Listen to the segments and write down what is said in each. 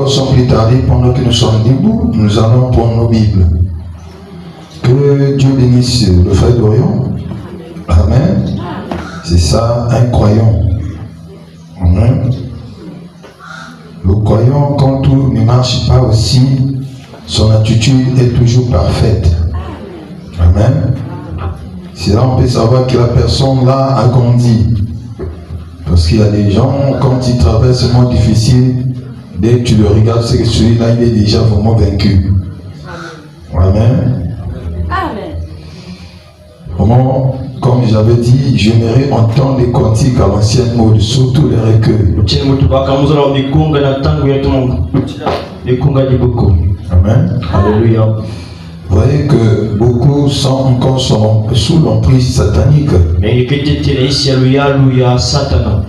Alors, sans plus tarder, pendant que nous sommes debout, nous allons prendre nos Bibles. Que Dieu bénisse le frère Dorian. Amen. C'est ça, un croyant. Amen. Le croyant, quand tout ne marche pas aussi, son attitude est toujours parfaite. Amen. C'est là on peut savoir que la personne là a grandi. Parce qu'il y a des gens, quand ils traversent un moment difficile, dès que tu le regardes, c'est que celui-là, il est déjà vraiment vaincu. Amen. Amen. Vraiment, comme j'avais dit, j'aimerais entendre les cantiques à l'ancienne mode, surtout les recueils. Amen. Alléluia. Vous voyez que beaucoup sont encore sous l'emprise satanique.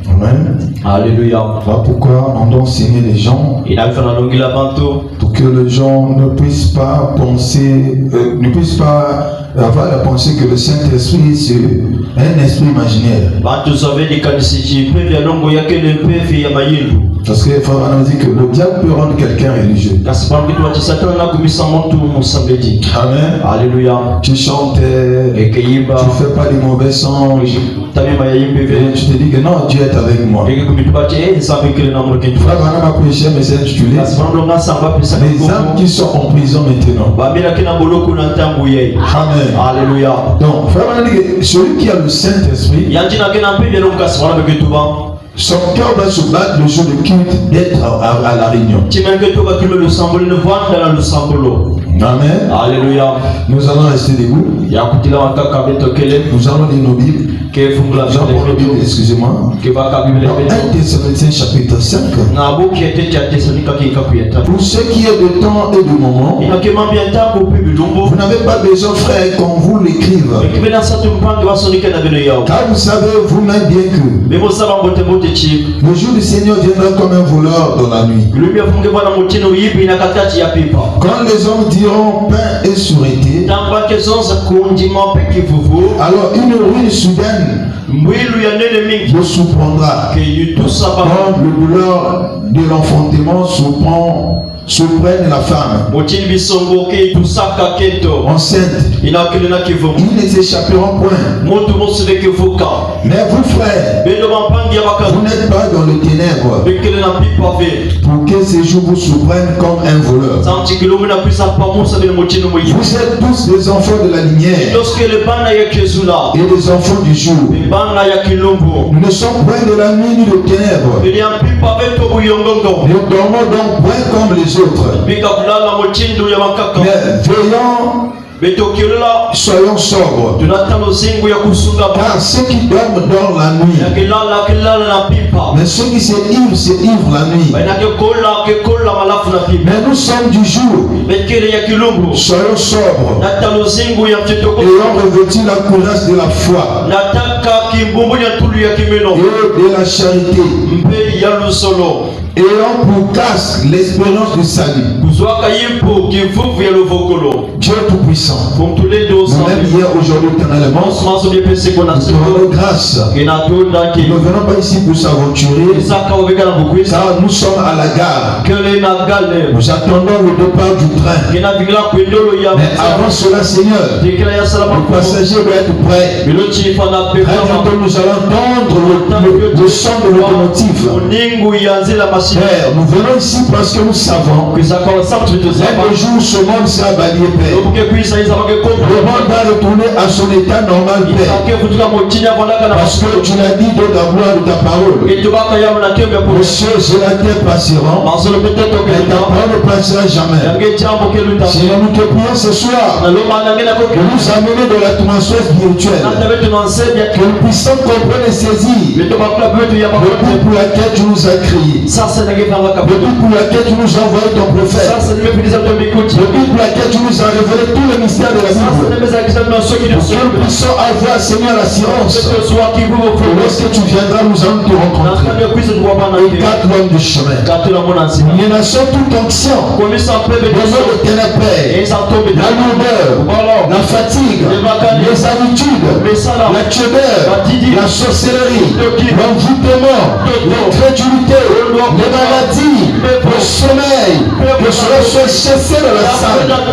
Amen. Alléluia. Voilà pourquoi on doit enseigner les gens pour que les gens ne puissent pas penser, ne puissent pas avoir la pensée que le Saint-Esprit c'est un esprit imaginaire. Parce que il faut dit que le diable peut rendre quelqu'un religieux. Amen. Alléluia. Tu chantes, tu fais pas des mauvais sons. Tu te dis que non, Dieu est avec moi. Frère Branham a prêché un message intitulé les âmes qui sont en prison maintenant. Amen. Alléluia. Donc, frère Branham dit que celui qui a le Saint-Esprit, son cœur va se battre le jour de culte d'être à la réunion. Amen. Alléluia. Nous allons rester debout. Nous allons lire nos Bibles. Excusez-moi. 1 Thessaloniciens chapitre 5. Pour ce qui est de temps et de moment, vous n'avez pas besoin, frère, qu'on vous l'écrive. Car vous savez vous-même bien que le jour du Seigneur viendra comme un voleur dans la nuit. Quand les hommes diront pain et sûreté, alors une ruine soudaine vous surprendra. Quand le douleur de l'enfantement surprenne la femme enceinte, ils ne s'échapperont point. Mais vous, frères, vous n'êtes pas dans les ténèbres pour que ces jours vous surprennent comme un voleur. Vous êtes tous des enfants de la lumière et des enfants du jour. Nous ne sommes point de la nuit ni de ténèbres. Nous dormons donc point comme les autres. Mais veillons, soyons sobres. Car ceux qui dorment dorment la nuit. Mais ceux qui s'éivrent la nuit. Mais nous sommes du jour. Soyons sobres. Ayons revêtu la courage de la foi et de la charité. Ayant pour casque l'espérance du salut. Dieu Tout-Puissant, nous-mêmes hier, aujourd'hui, éternellement, nous te rendons grâce. Nous ne venons pas ici pour s'aventurer, car nous sommes à la gare. Nous attendons le départ du train. Mais avant cela, Seigneur, le passager doit être prêt. Très bientôt, nous allons entendre le son de locomotive. Père, nous venons ici parce que nous savons que un jour ce monde sera balayé, Père. Le monde va retourner à son état normal, Père. Parce que tu l'as dit dans la gloire de ta parole. Les cieux et la terre passeront, mais ta parole ne passera jamais. Seigneur, nous te prions ce soir de nous amener dans l'atmosphère spirituelle. Que nous puissions comprendre et saisir le but pour laquelle tu nous as créés. Le but pour laquelle tu nous as envoyé ton prophète. Le but pour laquelle tu nous as révélé tous les mystères de la Bible. Pour que nous puissions avoir, Seigneur, l'assurance. Lorsque tu viendras, nous allons te rencontrer. Quatre l'homme du chemin. Menaçons toute onction. Au nom de ténèbres, la lourdeur, la fatigues, les habitudes, la tiédeur, la sorcellerie, l'envoûtement, l'incrédulité, les maladies, le sommeil, que cela soit chassé de la salle. Dans le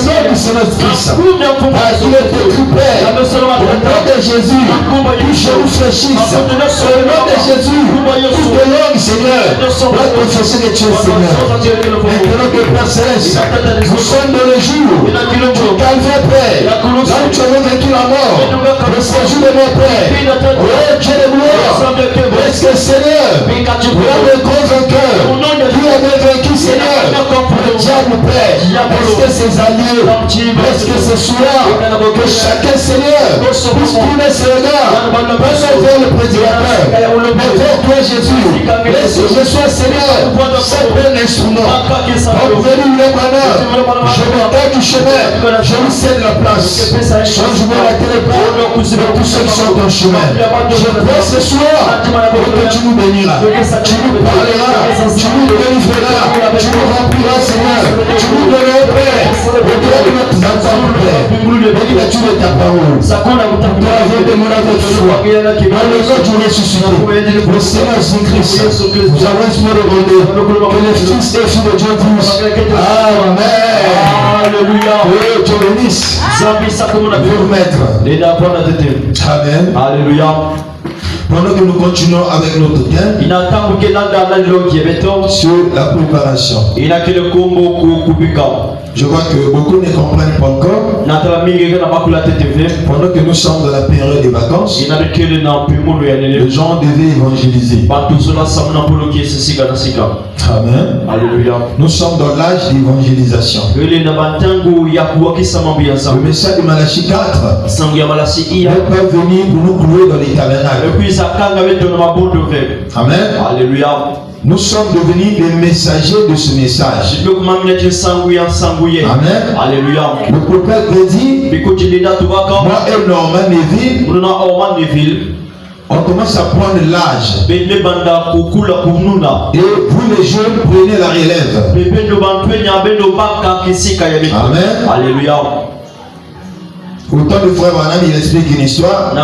nom du Seigneur Christ, car il est écrit, Père, au nom de Jésus, tout genou fléchisse. Au nom de Jésus, tout de langue, Seigneur, va confesser que tu es Seigneur. Maintenant que Père Céleste, nous sommes dans le jour du calvaire, Père, là où tu as vaincu la mort, le séjour de mon Père. Oh Dieu de gloire, est-ce que Seigneur, là le grand vainqueur, qui avait vaincu Seigneur, le diable, Père, est-ce que ses alliés, est-ce que ce soir, que chacun Seigneur, puisse tourner ses regards, pas vers le prédicateur, mais vers toi Jésus, laisse que je sois Seigneur, c'est un instrument. Comme venu le bonheur, je me taille du chemin, je lui cède la place. Change-moi la téléphone pour tous ceux qui sont en chemin. Je prie ce soir que tu nous béniras, tu nous parleras, tu nous délivreras, tu nous rempliras Seigneur, tu nous donneras Père, au-delà de notre entendre Père, l'écriture de ta parole. Nous avons demandé avec foi, dans le nom du ressuscité, le Seigneur Jésus-Christ, nous avons espéré que les fils et filles de Dieu disent Amen. Alléluia. Que Dieu bénisse. Vous remettre. Amen. Alléluia. Pendant que nous continuons avec notre thème sur la préparation, je vois que beaucoup ne comprennent pas encore. Pendant que nous sommes dans la période des vacances, les gens devaient évangéliser. Amen. Alléluia. Nous sommes dans l'âge d'évangélisation. Le message de Malachie 4 n'est pas venu pour nous clouer dans les tabernacles. Amen. Alléluia. Nous sommes devenus des messagers de ce message. Amen. Alléluia. Le prophète dit, moi et Norman Neville, on commence à prendre l'âge. Et vous les jeunes, prenez la relève. Amen. Alléluia. Autant de frères Branham, il explique une histoire.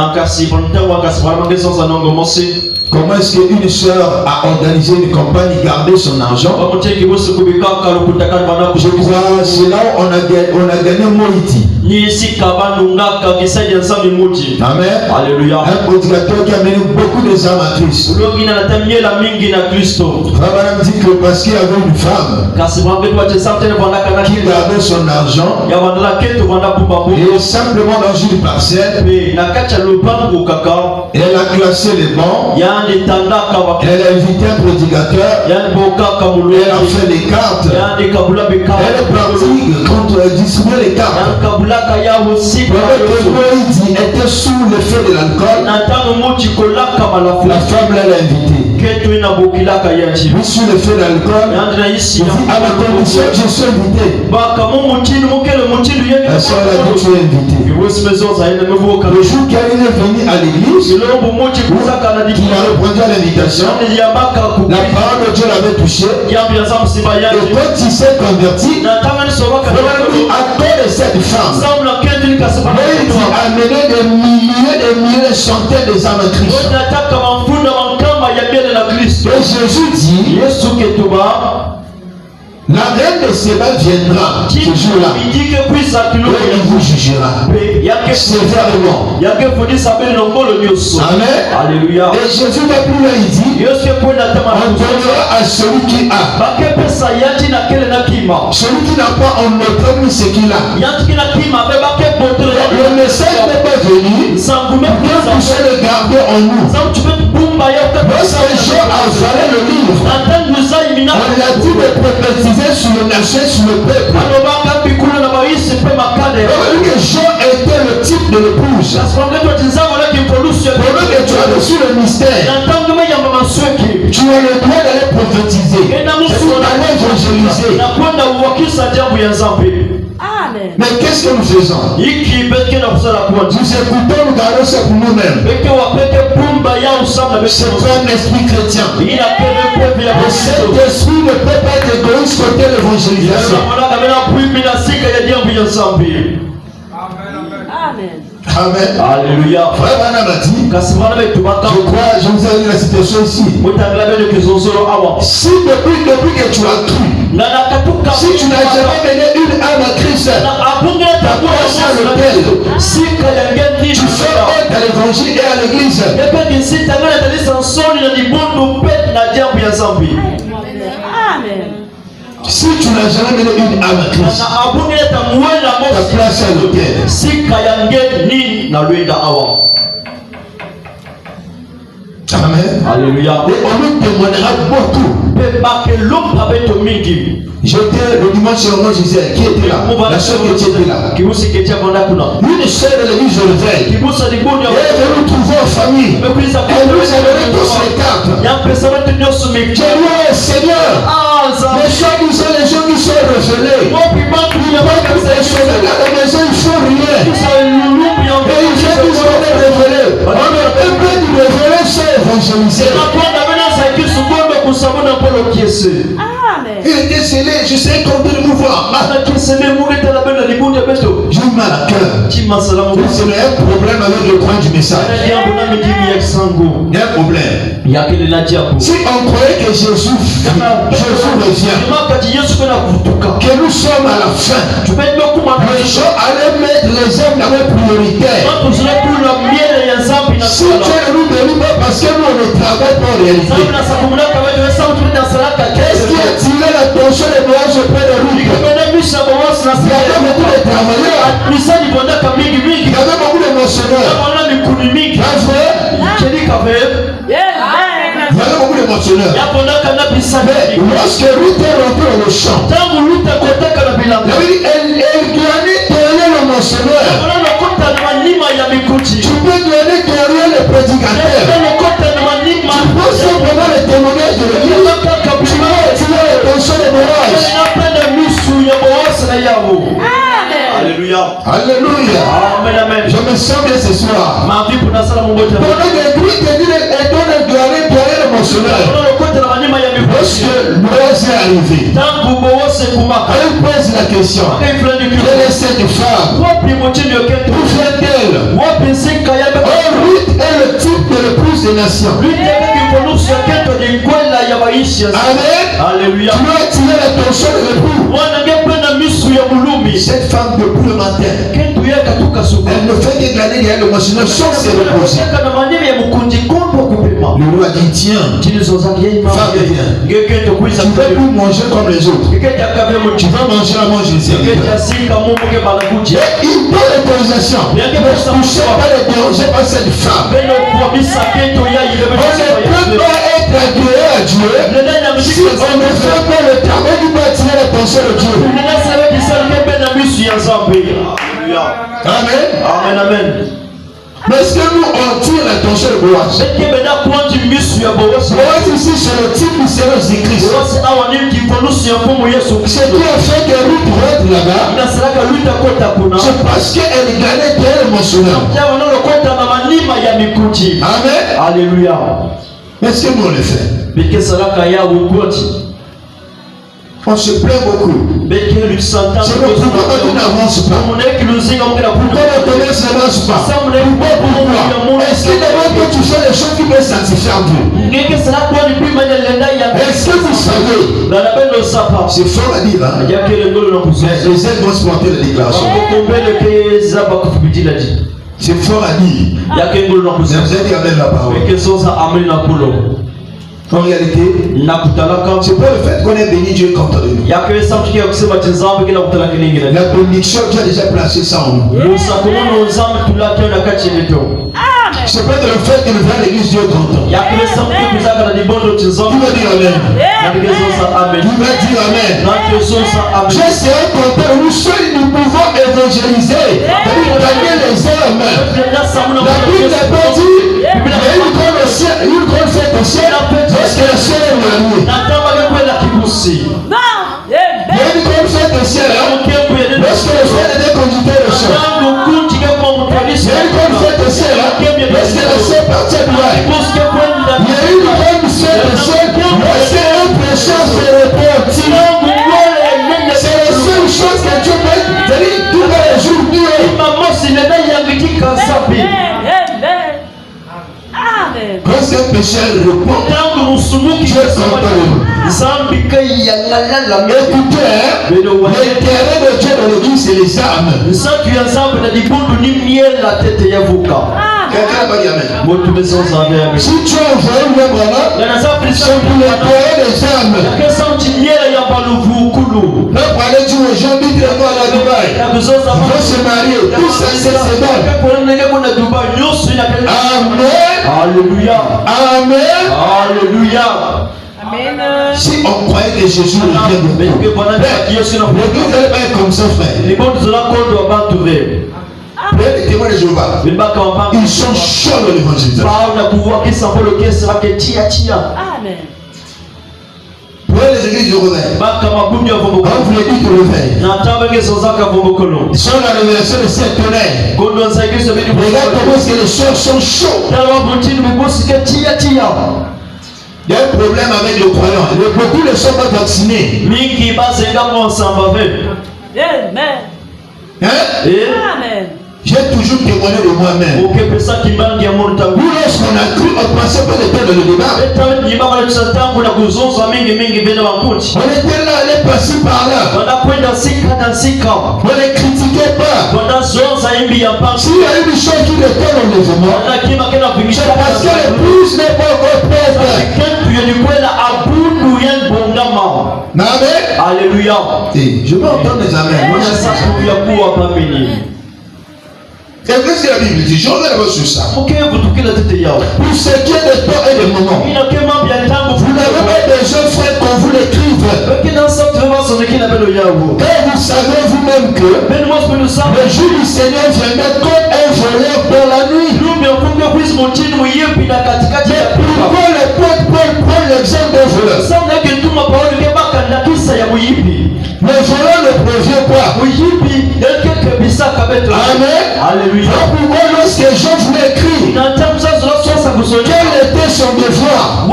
Comment est-ce qu'une sœur a organisé une campagne, gardé son argent? Je crois c'est là où on a gagné Moïti. Amen. Alléluia. Un prédicateur qui a mené beaucoup de âmes à Christ. Abraham dit que parce qu'il y avait une femme qui gardait son argent et simplement dans une parcelle, elle a classé les bancs. Elle a invité un prédicateur. Elle a fait des cartes. Elle est partie contre distribuer les cartes. Moïse était sous l'effet de l'alcool. La femme l'a invité. Oui, sous l'effet de l'alcool. À la condition que je suis invité. La soeur a dit tu es invité. Le jour qu'elle est venue à l'église, il a répondu à l'invitation. La parole de Dieu l'avait touché. Et quand il s'est converti, il a donné cette femme. Il a amené des milliers de centaines des âmes à Christ. Et Jésus dit, la reine de Séba viendra ce jour-là et il vous jugera sévèrement. Amen. Alléluia. Et Jésus va plus loin, il dit, on donnera à celui qui a. Celui qui n'a pas, on mettra lui ce qu'il a. Le message n'est pas venu pour que vous soyez le garder en nous. Lorsque Jean a avalé le livre, on a dit de prophétiser sur le nation, sur le peuple. Que Jean était le type de l'épouse. Pendant que tu as reçu le mystère, tu as le droit d'aller prophétiser. C'est qu'on allait évangéliser. Mais qu'est-ce que nous faisons? Nous écoutons, nous gardons ça pour nous-mêmes. C'est pas un esprit chrétien. Et cet esprit ne peut pas être égoïste côté l'évangélisation. Amen. Alléluia. Frère Branham a dit, je crois, je vous ai dit la citation ici. Si depuis que tu as cru, si tu n'as jamais mené une âme à Christ, ta place à l'autel, tu fais honte à l'évangile et à l'église. Amen. Si tu n'as jamais mené une âme à Christ, ta place à l'autel. Amen. Alléluia. Et on nous témoignera beaucoup. J'étais le dimanche sur moi, je disais, qui était là? La soeur qui était là. Une soeur de l'église de l'éveil. Elle est venue nous trouver en famille. Elle nous a donné tous les cartes. J'ai dit, Seigneur, les gens qui sont révélés. Ils vont sauver à la maison, il ne faut rien. Et les gens qui sont révélés. On ne peut pas nous révéler sans évangéliser. Il était scellé, je sais qu'on peut le mouvoir. J'ai mal à cœur. C'est un problème avec le coin du message. Il y a un problème. Si on croyait que Jésus revient, que nous sommes à la fin, les gens allaient mettre les hommes dans les prioritaires. Si Dieu ne nous bénit pas parce que nous on ne travaille pas en réalité, qu'est-ce qui a tiré l'attention des voyages auprès de nous? Il y avait beaucoup de travailleurs. Il y avait beaucoup de missionnaires. Il y avait beaucoup de missionnaires. Mais lorsque Ruth est rentrée dans le champ, elle glaner derrière le missionnaire. Tu peux glaner derrière le prédicateur. Tu peux simplement le témoignage de l'église. Tu peux retirer l'attention des voyages. Alléluia. Alléluia. Amen, amen. Je me sens bien ce soir. Pendant que Ruth est dit, elle donne glaner derrière le missionnaire. Lorsque Boaz est arrivé, elle pose la question, quelle est cette femme? Où vient-elle? Ruth est le type de l'épouse des nations. Amen. Alléluia. Tu dois attirer l'attention de l'époux. Cette femme depuis le matin, elle ne fait que glaner derrière le missionnaire sans se reposer. Le roi dit, tiens, femme, viens. Tu ne peux plus manger comme les autres. Tu vas manger avant Jésus. Il donne l'autorisation. Ne touchez pas les déranger par cette femme. On ne peut pas être agréé à Dieu si on ne fait pas le travail qui va attirer l'attention de Dieu. Amen. Amen, amen. Mais est-ce que nous on tire l'attention de Boaz? Boaz ici c'est le type du Seigneur Jésus-Christ. Ce qui a fait que Ruth rentre là-bas, c'est parce qu'elle gagnait tel missionnaire. Amen. Alléluia. Est-ce que nous on le fait? On se plaint beaucoup. C'est pourquoi tu n'avances pas. Pourquoi le commerce n'avance pas? Pourquoi? Est-ce que d'abord que tu fais les choses qui peuvent sanctifier en Dieu? Est-ce que vous savez? C'est fort à dire. Hein? Les aides vont se porter la déclaration. C'est fort à dire. Vous avez dit amen la parole. En réalité, c'est pas le fait qu'on ait béni Dieu contre nous. La bénédiction qui a déjà placé ça en nous. C'est pas de le fait que nous venons à l'église Dieu content. Tu vas dire amen. Tu vas dire amen. Dieu sera content. Nous seuls nous pouvons évangéliser. Gagner les âmes. La Bible n'a pas dit il y a une grande fête au ciel. Lorsque le ciel est marié. Il y a une grande fête au ciel. Lorsque le ciel était conducteur au ciel. Il y a une grande fête au ciel. Lorsque le ciel partit de loin. Il y a une grande fête au ciel. Lorsque un pécheur se repentit. C'est la seule chose que Dieu peut dire tous les jours. pécheur répond, Dieu est content de nous. Écoutez, l'intérêt de Dieu dans l'église, c'est les âmes. Quelqu'un va dire amen. Si tu as envoyé le vraiment, c'est pour l'intérêt des âmes. Là, pour aller dire aux gens, dites-le-moi à la Dubaï. Ils vont se marier. Tout ça, c'est bon. Amen. Alléluia. Amen. Alléluia. Amen. Si on croyait que Jésus revient de l'église n'allait pas être comme ça, frère. Les témoins de Jéhovah, ils sont chauds dans l'évangélisation. Amen. Pour les églises du réveil, quand vous les dites au réveil, sur la révélation de cette tonnerre, regarde comment est-ce que les choses sont chauds. Il y a un problème avec les croyants. Beaucoup ne sont pas vaccinés. Amen. Hein? Amen. J'ai toujours témoigné de moi-même. Nous, lorsqu'on a cru, on pensait pas être dans le débat. On était là, on est passé par là. On ne critiquait pas. S'il y a une chose qui était dans les hommes, c'est parce que l'épouse n'est pas encore prête. Amen. Alléluia. Je veux entendre les amens. Qu'est-ce que la Bible dit? Je reviens d'abord sur ça. Pour ce qui est de temps et de moment, vous n'avez pas besoin, frère, qu'on vous l'écrive. Quand vous savez vous-même que le jour du Seigneur viendra comme un voleur dans la nuit. Mais pourquoi le Paul prend l'exemple d'un voleur? Le voleur ne prévient pas. Amen. Alléluia. Pourquoi lorsque Jean voulait écrire, quel était son devoir?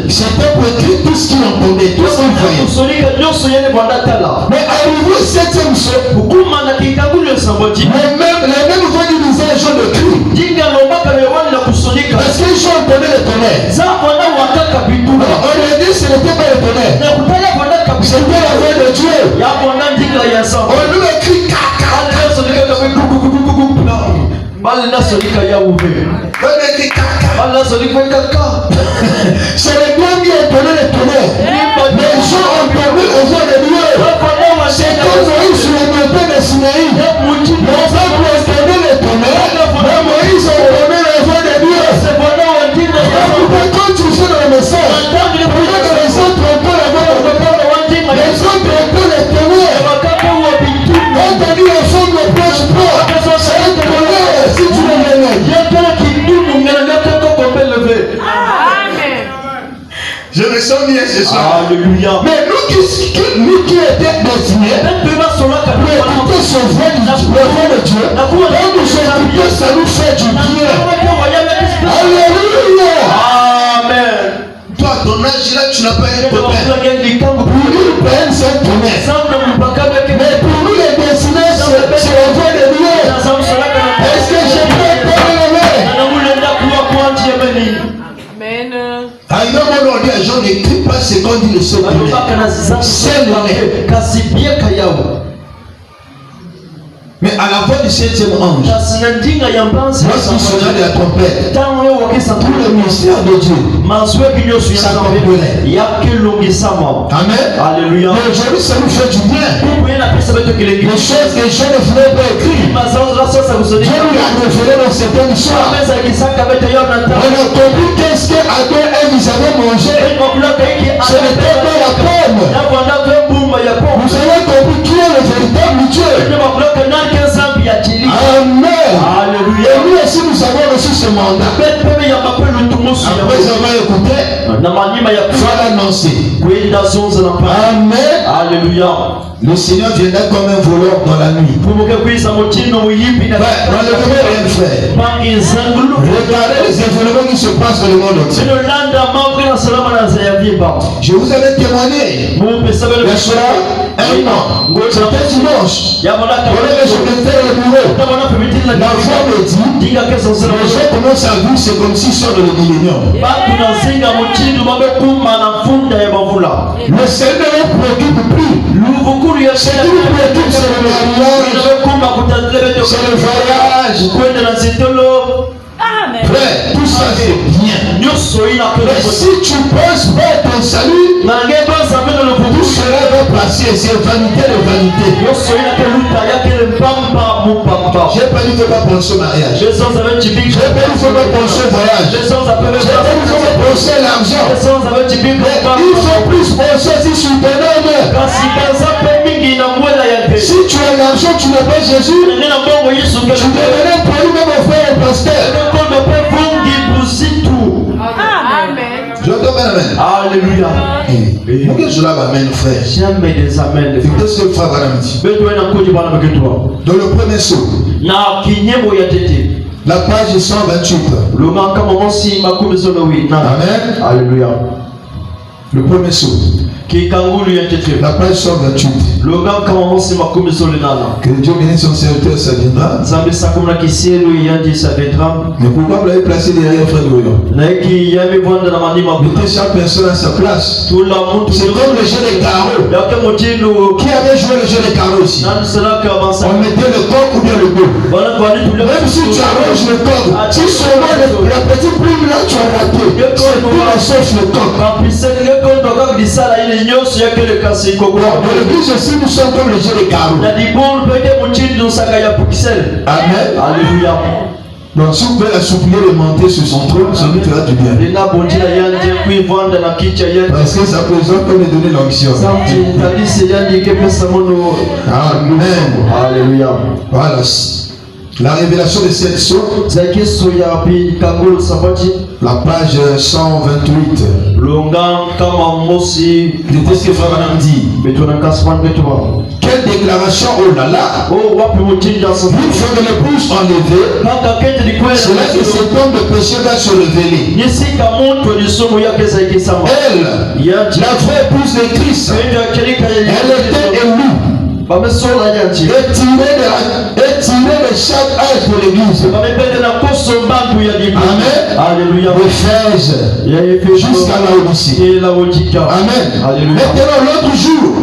C'était pour écrire tout ce qu'il entendait, tout ce qu'il voyait. Mais arrivé au 7e siècle, les mêmes voix du visage Jean de cri. Parce que Jean entendait le tonnerre. On lui a dit que ce n'était pas le tonnerre. C'était la voix de Dieu. On lui a écrit caca. C'est le bien qui a donné le tonnerre. Les gens ont perdu aux voix de Dieu. C'est comme Moïse sur la montagne de Sinaï. Le peuple a donné le tonnerre. Mais Moïse a donné la voix de Dieu. Quand tu fais dans le message, regarde les autres ont pas la voix de Dieu. Les autres ont pas le tonnerre. Quand tu dis la femme ne prêche pas, c'est un tonnerre. Si tu le mets. Je me sens bien ce soir. Alléluia. Mais nous qui étions destinés pour écouter ce vrai de Dieu, quand nous écoutons, ça nous fait du bien. Alléluia. Amen. Toi, à ton âge là, tu n'as pas un copain. Pour lui, le pain, c'est un tonnerre. Mais pour nous, les destinés, c'est la voix de Dieu. Est-ce que j'ai pas parlé la main? Amen. À un moment donné, les gens n'écrivent pas ce qu'on dit le seul tonnerre. C'est l'honneur. Mais à la voix du 7e ange, lorsqu'il sonna de la trompette, tout le ministère de Dieu s'accomplissait. Amen. Alléluia. Mais aujourd'hui, ça nous fait du bien. Les choses que je ne voulais pas écrire, Dieu nous a révélé dans certaines histoires. On a compris qu'est-ce qu'Adam et Ève avaient mangé. Ce n'était pas la pomme. Vous avez compris qui est le véritable Dieu. Amen. Alléluia. Et nous aussi nous avons reçu ce mandat. Après avoir écouté, voilà annoncé. Amen. Alléluia. Le Seigneur viendra comme un voleur dans la nuit. Dans le domaine rien faire. Regardez les événements qui se passent dans le monde entier. Je vous avais témoigné. Il y a cela un an. C'était dimanche. dimanche, voilà que je vais faire le bureau. La foi me dit, les gens commencent à vivre, c'est comme s'ils sortent de l'émission. Le Seigneur ne préoccupe plus. Ce qui nous préoccupe, c'est le mariage, c'est le voyage. Frère, tout ça c'est bien. Mais si tu penses pas ton salut, tout cela va passer. C'est vanité de vanité. J'ai pas dit qu'il ne faut pas penser au mariage. J'ai pas dit qu'il ne faut pas penser au voyage. J'ai pas dit qu'il ne faut pas penser à l'argent. Il faut plus penser si sur ton homme. Si tu as l'argent, tu n'as pas Jésus. Tu deviens pour lui-même mon frère et pasteur. Amen. J'entends bien amen. Alléluia. Pourquoi je lave amen, frère? Jamais des amens. Qu'est-ce que frère va dire? Dans le premier saut, la page 128. Amen. Alléluia. Le premier saut. La page 128. Que Dieu bénisse son serviteur, ça viendra. Mais pourquoi vous l'avez placé derrière frère Goyon? Mettez chaque personne à sa place. C'est comme le jeu des carreaux. Qui avait joué le jeu des carreaux aussi? On mettait le coq ou bien le beau. Même si tu arranges le coq, si seulement la petite plume là tu as raté, c'est tout la sauce le coq. Dans l'église aussi, nous sommes comme le jeu des carreaux. Amen. Alléluia. Donc si vous pouvez assouplir et monter sur son trône, ça nous fera du bien. Parce que ça présente comme donner l'onction. Amen. Alléluia. Voilà. La révélation de cette sceaux, la page 128. C'était ce que Frère Madame dit. Quelle déclaration, oh là là. Une fois que l'épouse enlevée, c'est là que cet homme de péché va se révéler. Elle, la vraie épouse de Christ, elle était élue. Retiré de chaque âge de l'église. Amen. Alléluia. Éphèse jusqu'à la Odyssée. Amen. Alléluia. Maintenant l'autre jour,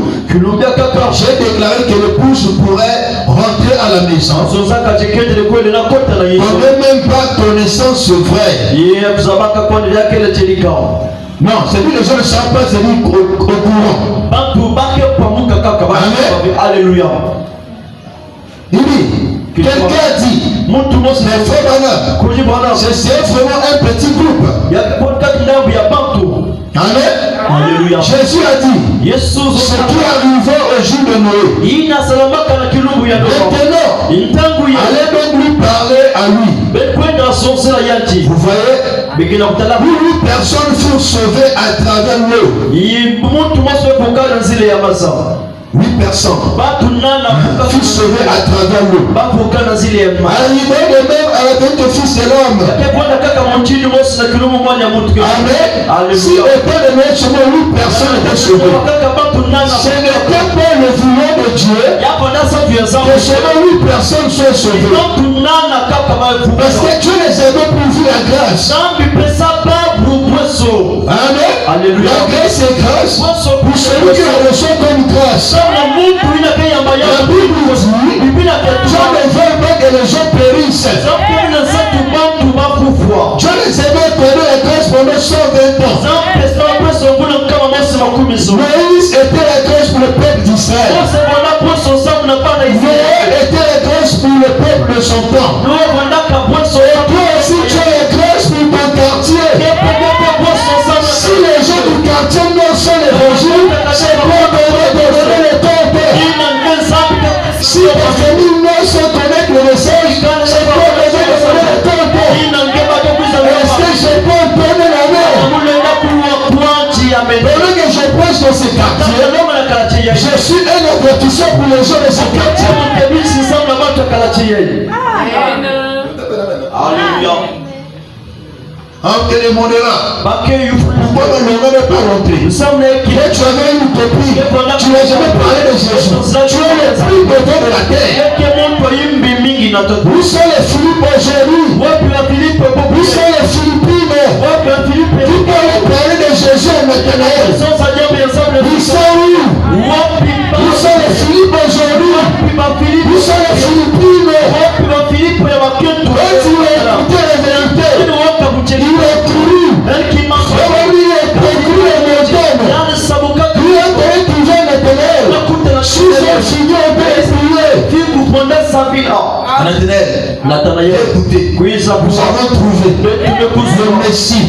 j'ai déclaré que l'épouse pourrait rentrer à la maison. On n'a même pas connaissance vraie. Non, c'est lui les gens ne savent pas, c'est lui au courant. Amen. Alléluia. Il dit, quelqu'un a dit, mais frère Bana, c'est vraiment un petit groupe. Amen. Alléluia. Jésus a dit, ce qui arriva au jour de Noé. Maintenant, allez donc lui parler à lui. Vous voyez, 8 personnes furent sauvées à travers l'eau. 8 personnes furent sauvées à travers l'eau. Arrivé de même à la tête du Fils de l'homme. Amen. Si au temps de notre chemin, 8 personnes étaient sauvées, ce n'était pas le vouloir de Dieu que seulement 8 personnes soient sauvées. Parce que Dieu les avait pourvu la grâce. Amen. Alléluia. La grâce est grâce pour celui qui la reçoit comme grâce. La Bible dit, Dieu ne veut pas que les gens périssent. Dieu les avait donné la grâce pendant 120 ans. Moïse était la grâce pour le peuple d'Israël. Noé était la grâce pour le peuple de son temps. Et toi aussi tu as la grâce pour ton quartier. Si les gens du quartier non sont les évangiles, c'est pour donner le temps. Si les familles non sont connaître le message, c'est pour donner le temps. Est-ce que je peux donner la main? Pendant que je prêche dans ce quartier, je suis un avertisseur pour les gens de ce quartier. Alléluia. On te demandera pourquoi le nom n'est pas rentré. Mais tu avais une copie, tu n'as jamais parlé de Jésus. Tu es le plus côtés de la terre. Où sont les Philippes aujourd'hui? Où sont les Philippines qui peuvent parler de Jésus en Nathanaël? Ils sont où? Où sont les Philippes aujourd'hui? Où sont les Philippines? Quand il a écouté la vérité, il a couru. Il a couru à Montagne. Il a donné toujours à Nathanaël. Si j'ai fini, on peut prier. Nathanaël, écoutez, nous avons trouvé le Messie.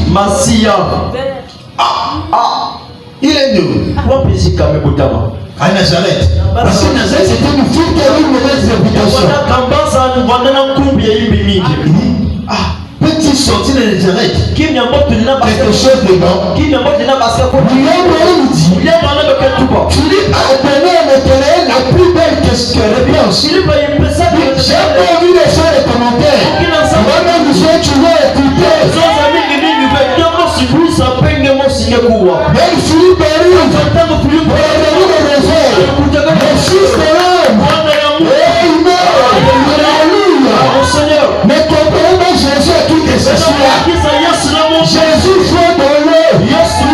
Il est nous. À Nazareth. Parce que Nazareth c'était une ville qui avait une mauvaise réputation. Petit sorti de Nazareth. Quelque chose de bon. Philippe a donné à Nathanaël la plus belle réponse. J'ai pas envie de faire les commentaires. Moi-même, j'ai toujours écouté. Même Philippe arrive. Le Fils de l'homme. Alléluia. Mais comparez pas Jésus à qui que ce soit. Jésus fait dans l'eau. Il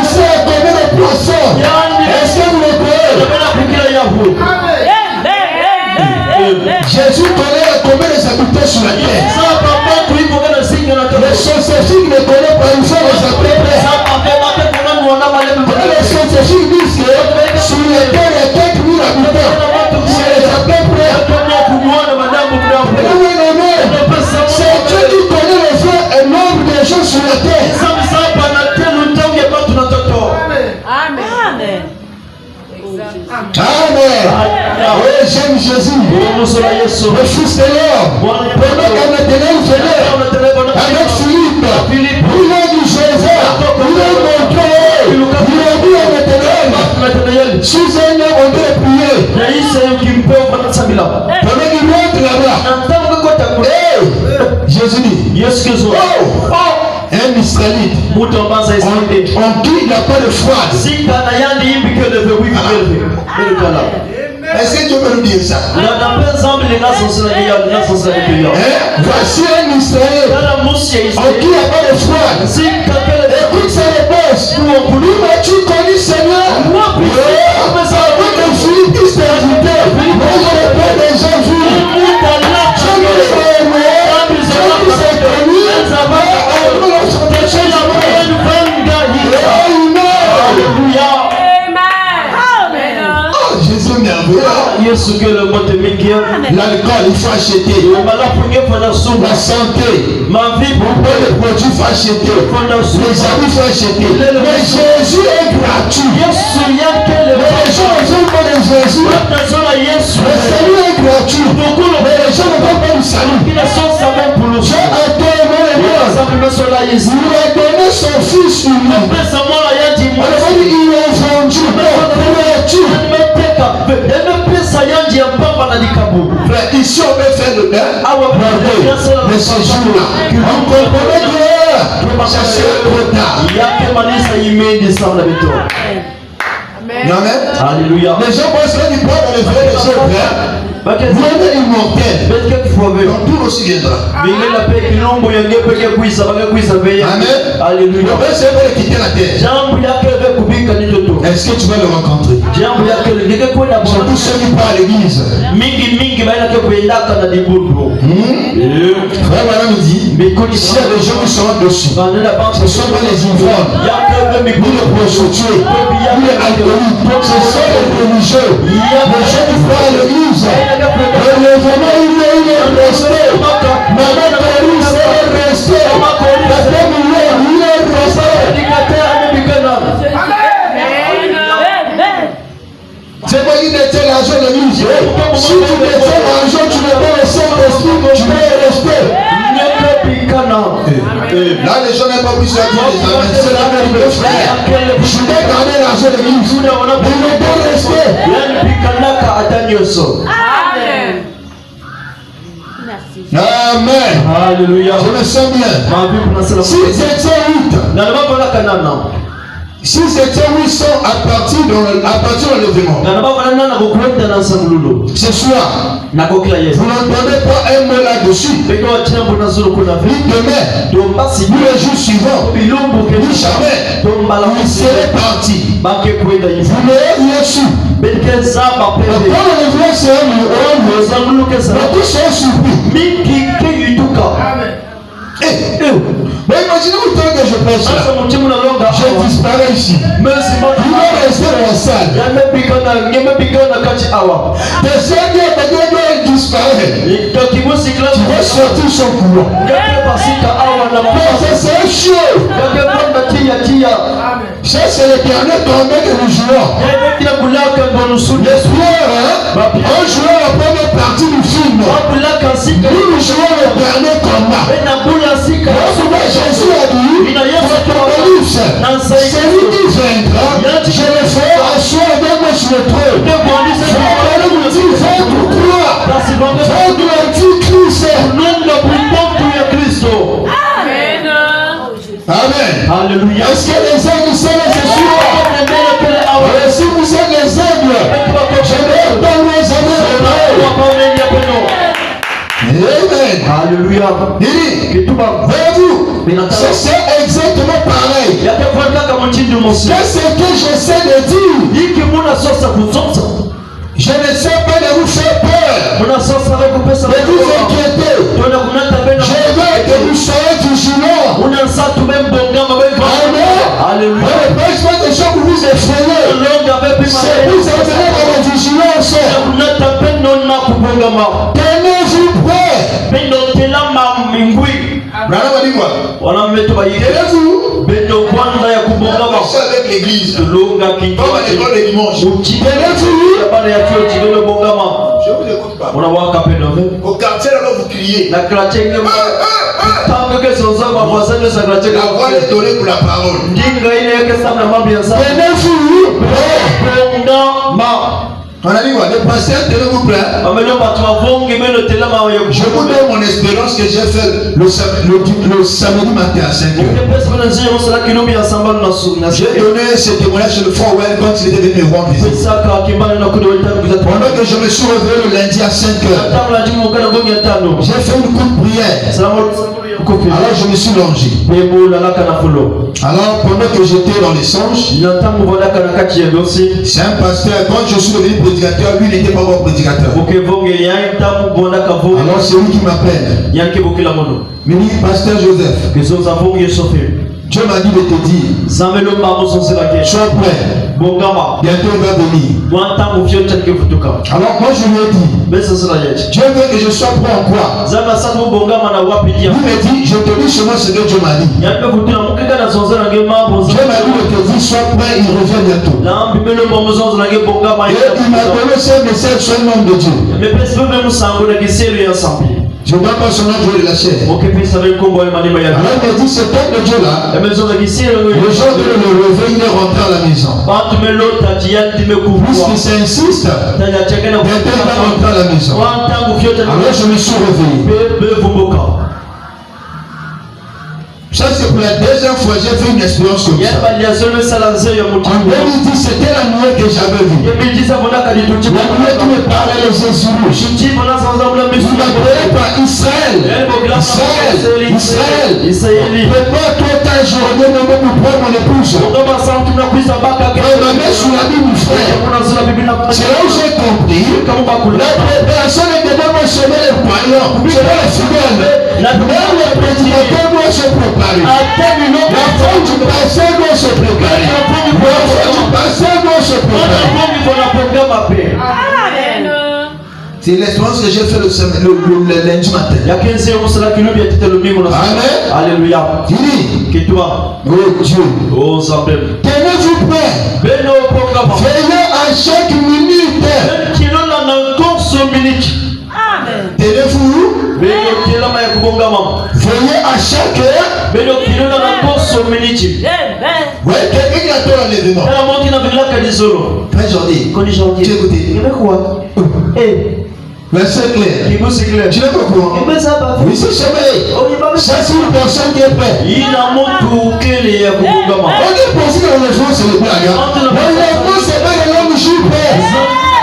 s'est donné le poisson. Est-ce que vous le croyez? Jésus connaît combien les habitants sur la terre. Les scientifiques ne connaissent pas, ils sont les apôtres. Les scientifiques disent que sur la terre, il y a quelques mille habitants. C'est les apôtres. C'est Dieu qui connaît les frères et nombre de gens sur la terre. Amen. Oui, j'aime Jésus. Le Fils de l'homme. Pendant qu'à Nathanaël venait avec Philippe, il a dit Jésus, il a montré, il a dit à Nathanaël, si j'ai un homme, on doit prier. Pendant qu'il rentre là-bas, Jésus dit, un Israélite, on dit il n'a pas de foi. Est-ce que Dieu peut nous dire ça? Voici un Israël en qui il n'y a pas de foi. Écoute sa réponse. Lui m'as-tu connu, Seigneur? Avant que Philippe puisse t'inviter, moi je n'ai pas déjà vu. Je ne sais pas, je ne sais pas connu. Jésus merveilleux. L'alcool, il faut acheter. La santé, pourquoi les produits, il faut acheter. Les habits, il faut acheter. Mais Jésus est gratuit. Les gens ont pas de Jésus. Le salut est gratuit. Mais les gens ne veulent pas du salut. J'ai atteint il a donné son fils unique. Il a vendu. Frère, ici on peut faire le bien. Mais ce jour-là, on comprend que ça c'est trop tard. Amen. Alléluia. Les gens pensent que du poids dans les vrais, les gens frères. Vous êtes immortel. Donc tout aussi viendra. Amen. Alléluia. Le reste va quitter la terre. Est-ce que tu vas le rencontrer? Surtout ceux qui parlent à l'église. Frère Madame dit, s'il y a des gens qui seront dessus, ce sont pas les ivrognes, ni les prostituées, ni les alcooliques, ce sont les religieux, les gens qui parlent à l'église. Le lèvement, il est resté. Maman Paris, c'est resté. La femme, il est resté. C'est pas qu'il détient l'argent de l'église. Si tu détiens l'argent, tu n'es pas le Saint-Esprit, tu es resté. Là, les gens n'ont pas pu se dire les amis. C'est la vérité, frère. Je vais garder l'argent de l'église. Ils ne pas rester. Amen. Alléluia. Je me sens bien. Si tu étais 8, Si c'était 800 à partir de l'enlèvement, ce soir, vous n'entendez pas un mot là-dessus. Ni demain, ni le jour suivant, ni jamais, il serait parti. Vous l'avez su. Quand l'enlèvement sera tous sont surpris. Mais imaginez-vous tant que je pense là, je disparais ici. Il va rester dans la salle. Personne disparaît. Tu vas sortir son courant. C'est chaud. Ça c'est l'éternel tournoi que nous jouons. Le soir, on joue la première partie du film. Nous jouons le dernier combat. Jésus a dit, celui qui viendra, je le ferai asseoir avec moi sur le trône. Votre gloire, votre Antichrist. Amen. Alléluia. Est-ce que les aigles sont là ce soir? Et si vous êtes les aigles, je vais dans les aigles. Amen. Alléluia. Voyez-vous, c'est exactement pareil. C'est ce que j'essaie de dire. Je ne sais pas de vous faire peur, de vous inquiéter. Je veux que vous soyez vigilants. Amen. Ne pêche pas des gens pour vous effrayer. C'est vous amener dans la vigilance. Tenez-vous prêts. Avec l'église. Comme l'école de dimanche. Je vous écoute pas. Au quartier là vous criez. La voix est donnée pour la parole. On a dit quoi? Le pasteur, tenez-vous prêts. Je vous donne mon espérance que j'ai fait le samedi matin à 5h. J'ai donné ce témoignage le frère Well quand il était venu me rendre visite. Pendant que je me suis réveillé le lundi à 5h, j'ai fait une courte prière. Alors je me suis longé. Alors pendant que j'étais dans les songes, c'est un pasteur, quand je suis devenu prédicateur, lui n'était pas mon prédicateur. Alors c'est lui qui m'appelle. Mais dit, pasteur Joseph, Dieu m'a dit de te dire, sois prêt. Bientôt il va venir. Alors moi je lui ai dit, Dieu veut que je sois prêt en quoi? Il me dit, je te dis seulement ce que Dieu m'a dit. Dieu m'a dit de te dire, sois prêt, il revient bientôt. Et il m'a donné ce message sur le nom de Dieu. Je ne dois pas seulement jouer de la chair. Alors il me dit, cet homme de Dieu là, le jour de le réveil, il est rentré à la maison. Puisqu'il s'insiste, bientôt il va rentrer à la maison. Alors je me suis réveillé. Ça c'est pour la deuxième fois j'ai fait une expérience comme ça. En 2010 c'était la nuit que j'avais vue. La nuit qui me parlait de Jésus. Vous m'appelez pas Israël. Prépare-toi ta journée même pour prendre mon épouse. Ma main sur la Bible frère. C'est là où j'ai compris. La préparation n'est que de moi semer les croyants. C'est pas les fidèles. Même les prédicateurs doivent se préparer. La femme du passé doit se préparer. La femme du passé doit se préparer. C'est l'expérience que j'ai fait le lundi matin. Amen. Alléluia. Il dit, oh Dieu, tenez-vous prêts. Veillez à chaque minute. Tenez-vous. Veillez à chaque heure. Ouais, quelqu'un qui attend l'enlèvement. Très gentil. Tu écoutes. Verset clair. Tu n'es pas au courant? Oui, c'est sommeil. Ça, c'est une personne qui est prête. On est pensé que l'enlèvement, c'est le blague. L'enlèvement, c'est pas le langue jupe.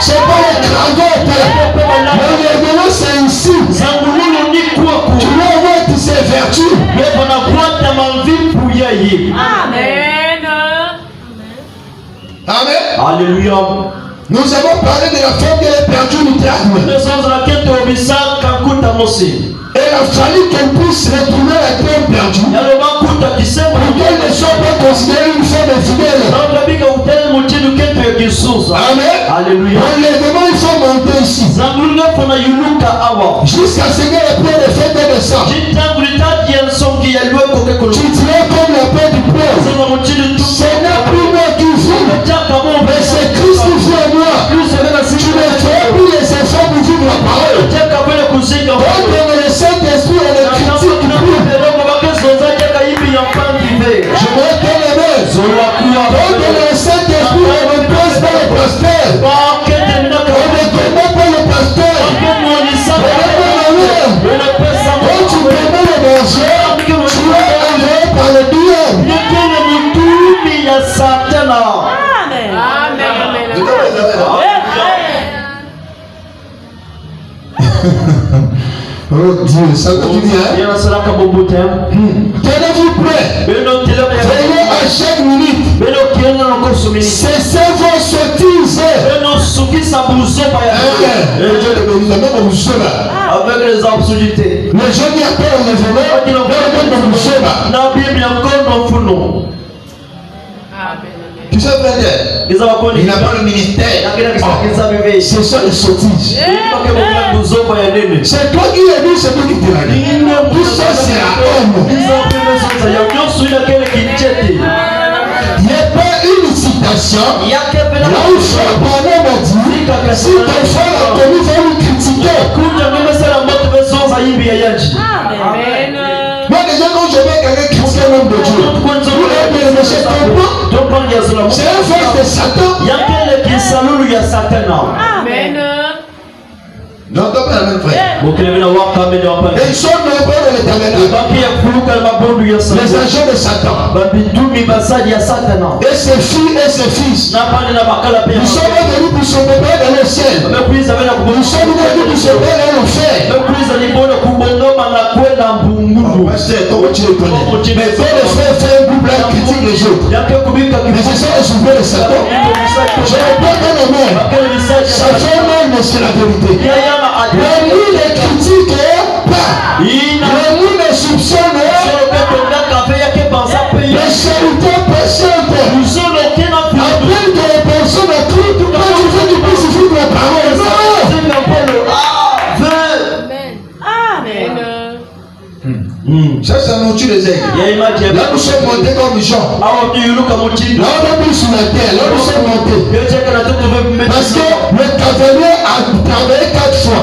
C'est pas le cravotte. L'enlèvement, c'est ici. Tu dois avoir toutes ces vertus. Amen. Amen. Alléluia. Nous avons parlé de la femme qui est perdue du terme. Et il a fallu qu'elle puisse retrouver la terre perdue. Pour qu'elle ne soit pas considérée une femme infidèle. Amen. Alléluia. L'enlèvement, il faut monter ici. Jusqu'à ce que la paix de fête descende. Tu dirais comme la paix du peuple. Ce n'est plus moi qui vis, mais c'est Christ qui vit en moi. Tu ne feras plus les efforts pour vivre la parole. Quand le Saint-Esprit et le critique plus. Je vais te lever. Quand le Saint-Esprit ne repose pas le pasteur. On ne combat pas le pasteur. Quand tu combats le berger, tu es envoyé par le diable. Oh Dieu, ça continue, hein? Tenez-vous prêts. Veillez à chaque minute. Cessez vos sottises. Avec les absurdités. Les gens qui appellent les voleurs, tu sais, frère, il n'a pas le ministère. C'est ça les sottises. C'est toi qui l'as dit, c'est toi qui te l'as dit. Tout ça, c'est à homme. Il n'y a pas une citation. Là où Charbonnet m'a dit, si ton frère a commis, il va lui critiquer. Moi, déjà, quand je vais quelqu'un critiquer l'homme de Dieu, vous l'avez bien aimé, c'est ton plan. C'est un fils de Satan. Amen. N'entends pas la même frère. Et ils sont nombreux dans l'éternel. Les agents de Satan. Et ses filles et ses fils. Nous sommes venus pour se préparer dans le ciel. Nous sommes venus pour se préparer dans l'enfer. Mais quand les frères font un groupe là, ils critiquent les autres. Mais ce sont les soufflets de Satan. Je répète dans le monde. Ça fait mal, mais c'est la vérité. Le monde ne critique pas. Le monde ne soupçonne pas. Les charité patiente. Après que les personnes écoutent, quand tu fais du pacifique la parole. Ça, ça nous tue les aigles. Là, nous sommes montés comme Jean. Là, on est plus sur la terre. Là, nous sommes montés. Parce que le cavalier a travaillé 4 fois.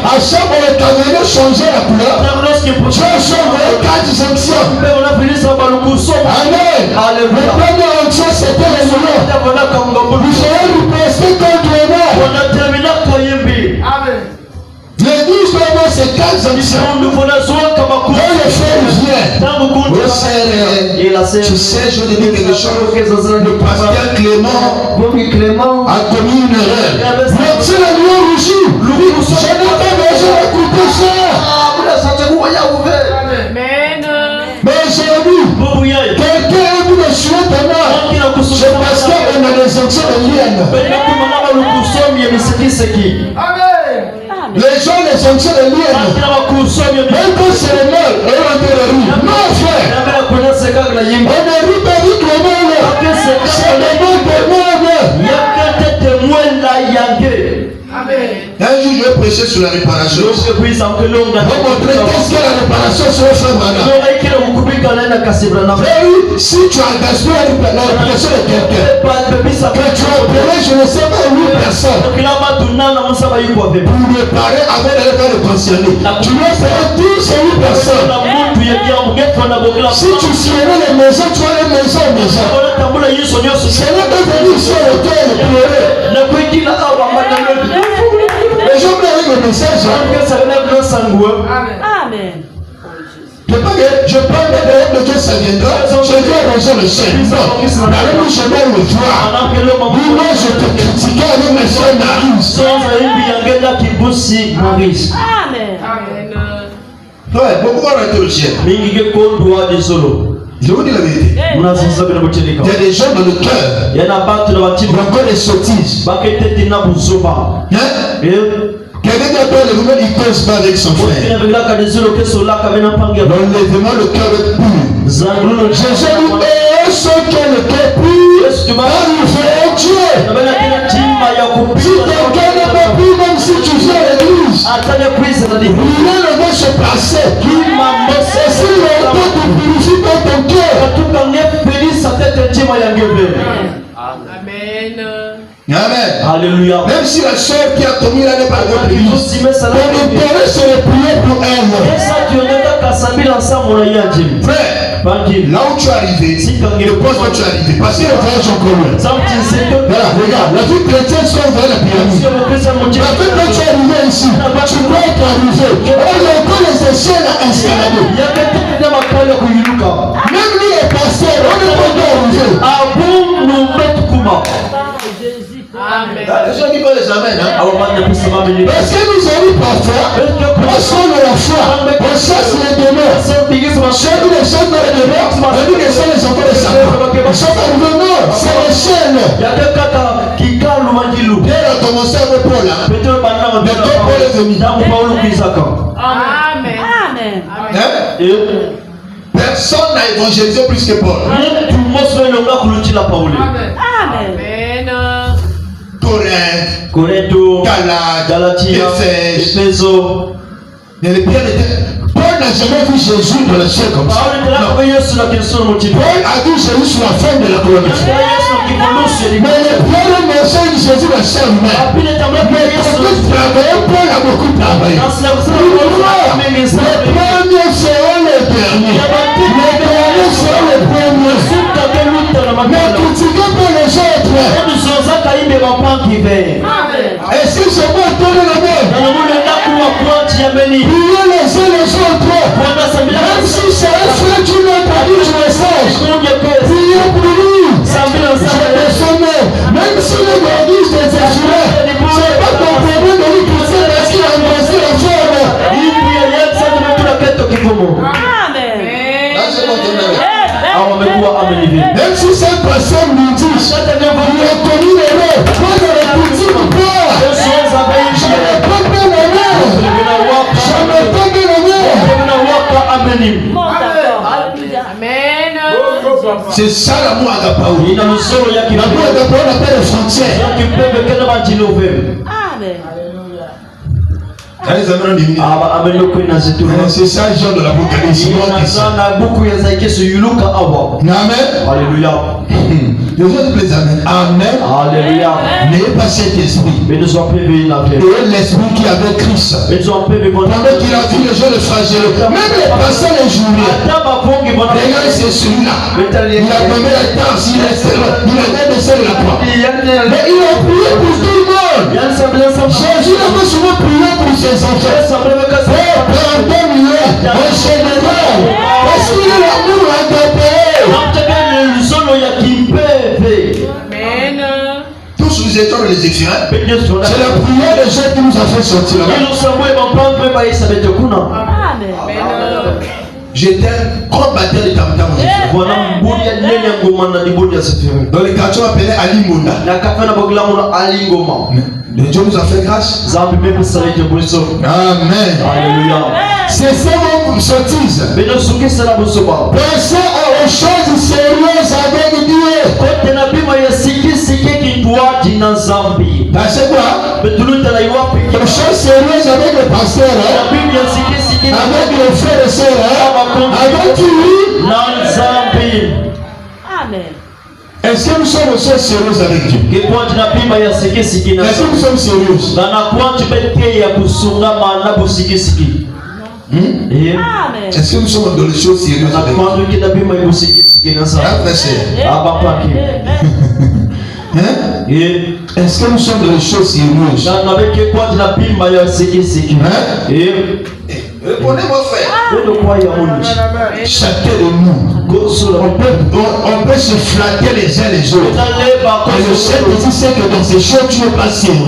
À chaque fois, le cavalier changeait la couleur. Tu as changé 4 sanctions. Amen. Le premier entier, c'était les moulins. Vous serez riposté contre moi. Amen. Les 12 moments, c'est 4 sanctions. Quand le frère vient, tu sais, je vais te dire quelque chose. Le pasteur Clément a commis une erreur. C'est la lueur rougie. Je n'ai pas besoin d'écouter ça. Mais aujourd'hui, quelqu'un est venu me suivre de moi. C'est parce qu'on a des sanctions de liens. Les gens les sanctions de liens. Même quand c'est le mal, on va te le rire. Non, frère. On ne rit pas du Clément là. C'est le mal de moi là. Un jour, je vais prêcher sur la réparation. Je vais montrer qu'est-ce qu'est la réparation sur le frère Mana. Frère, si tu as gaspillé la réparation de quelqu'un, que tu as opéré, je ne sais pas où personne, pour réparer avant d'aller faire le pensionner, tu dois faire tout ces 8 personnes. Si tu serais les maisons, tu as les maisons. C'est là que tu as dit sur le terre de pleurer. le message. Amen. Je parle de Dieu, ça viendra. Je vais arranger le ciel. Non, la même chemin le voir. Moi, je te critiquais avec mes soeurs Maris. Amen. Ouais, beaucoup vont arrêter le ciel. Je vous dis la vérité. Il y a des gens dans le cœur qui ont encore des sottises. Quelqu'un qui a peur de vous-même, il ne cause pas avec son frère. L'enlèvement, le cœur est pur. Jésus dit, et ceux qui ont le cœur pur, il fait Dieu. Si ton cœur n'est pas pur, même si tu viens à l'église, rien ne va se passer. Et si longtemps tu purifies pas ton cœur, Amen. Alléluia. Même si la soeur qui a commis la n'est pas de l'église, ton intérêt serait prier pour elle. Frère, là où tu es arrivé, le poste où tu es arrivé, parce que le voyage en commun. Voilà, regarde, la vie chrétienne soit vers la pyramide. La vie que tu es arrivé ici, tu dois être arrivé. Il y a encore les échelles à escalader. Même lui est passé, on ne peut pas arriver. Amen. Les gens qui parlent les amens, hein? Parce que nous avons parfois, lorsqu'on a la foi, on chasse les démons. Ceux qui les chassent dans les démons, on dit que c'est les enfants de Satan. Ils sont arrivés, non, c'est les chaînes. Pierre a commencé avec Paul, hein? Mais quand Paul est venu. Amen. Hein? Personne n'a évangélisé plus que Paul. Amen. Corinthe, Galatie, Éphèse. Mais les pierres étaient. Paul n'a jamais vu Jésus dans le ciel comme ça. Non. Paul a vu Jésus sur la fin de la colonisation. Mais les pierres mensonges Jésus dans le ciel humain. Mais pour travailler, Paul a beaucoup travaillé. Les premiers seront les derniers. Les derniers seront les premiers. Mais critiquez pas les autres. Est-ce que c'est moi qui donne la main? Priez les uns les autres. Même si c'est un frère qui n'a pas dit du message, priez pour lui. Même si les gardistes des assurés, c'est pas ton problème de lui critiquer parce qu'il a embrassé la femme. Même si c'est un pasteur midi, il a connu les mots. Moi, je ne critique pas. Je n'ai pas bien les mots. Je n'ai pas bien les mots. Amen. C'est ça l'amour agapao. L'amour agapao n'a pas de frontières. Amen. C'est ça le genre de l'Apocalypse. Amen. Alléluia. Les autres plaisent. Amen. Alléluia. N'ayez pas cet esprit. Mais nous sommes prévenus la paix. Et l'esprit qui avait Christ. Pendant qu'il a vu les gens le flageller, même les pasteurs les journées. D'ailleurs, c'est celui-là. Il a tombé la tasse, il a baissé la croix. Mais il a prié pour tout le monde. Jésus a souvent prié pour ses enfants. Pardonne-le en général. Parce qu'il est l'amour agapé. Tous nous étions dans les écrivains. C'est la prière de Jésus qui nous a fait sortir là-bas. J'étais un grand batteur de tam-tam. Dans les quartiers appelés Ali Mounda. Mais Dieu nous a fait grâce. Amen. Alléluia. C'est ça vos sottises. Pensez aux choses sérieuses avec Dieu. Parce quoi? Les choses sérieuses avec le pasteur, avec les frères et sœurs, avec lui. Amen. Est-ce que nous sommes aussi sérieux avec Dieu? Est-ce que nous sommes sérieux? Est-ce que nous sommes dans les choses sérieuses avec Dieu? Est-ce que nous sommes dans les choses sérieuses? Répondez-moi, frère. Chacun de nous, on peut se flatter les uns les autres. Et le Seigneur dit c'est que dans ces choses, tu n'es pas sérieux.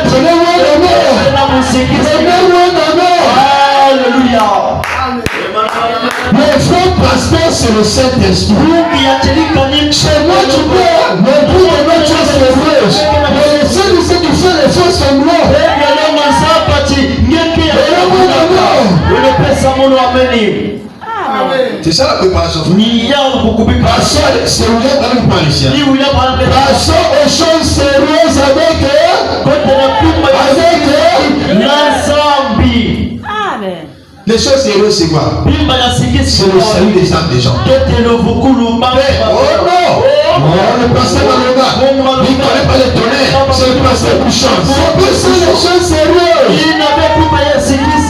Prenez-moi d'abord. Alléluia. Mon frère pasteur, c'est le Saint-Esprit. Chez moi, tu peux. Mon Dieu, tu es sérieuse. Mais le Seigneur dit que tu fais les choses semblantes. C'est ça la préparation. Passons aux choses sérieuses avec Amen. Les choses sérieuses, c'est quoi? c'est le salut des âmes des gens. Oh non! Le pasteur Maloba, il ne connaît pas les tonnerres. C'est le pasteur Bouchon. C'est les choses sérieuses.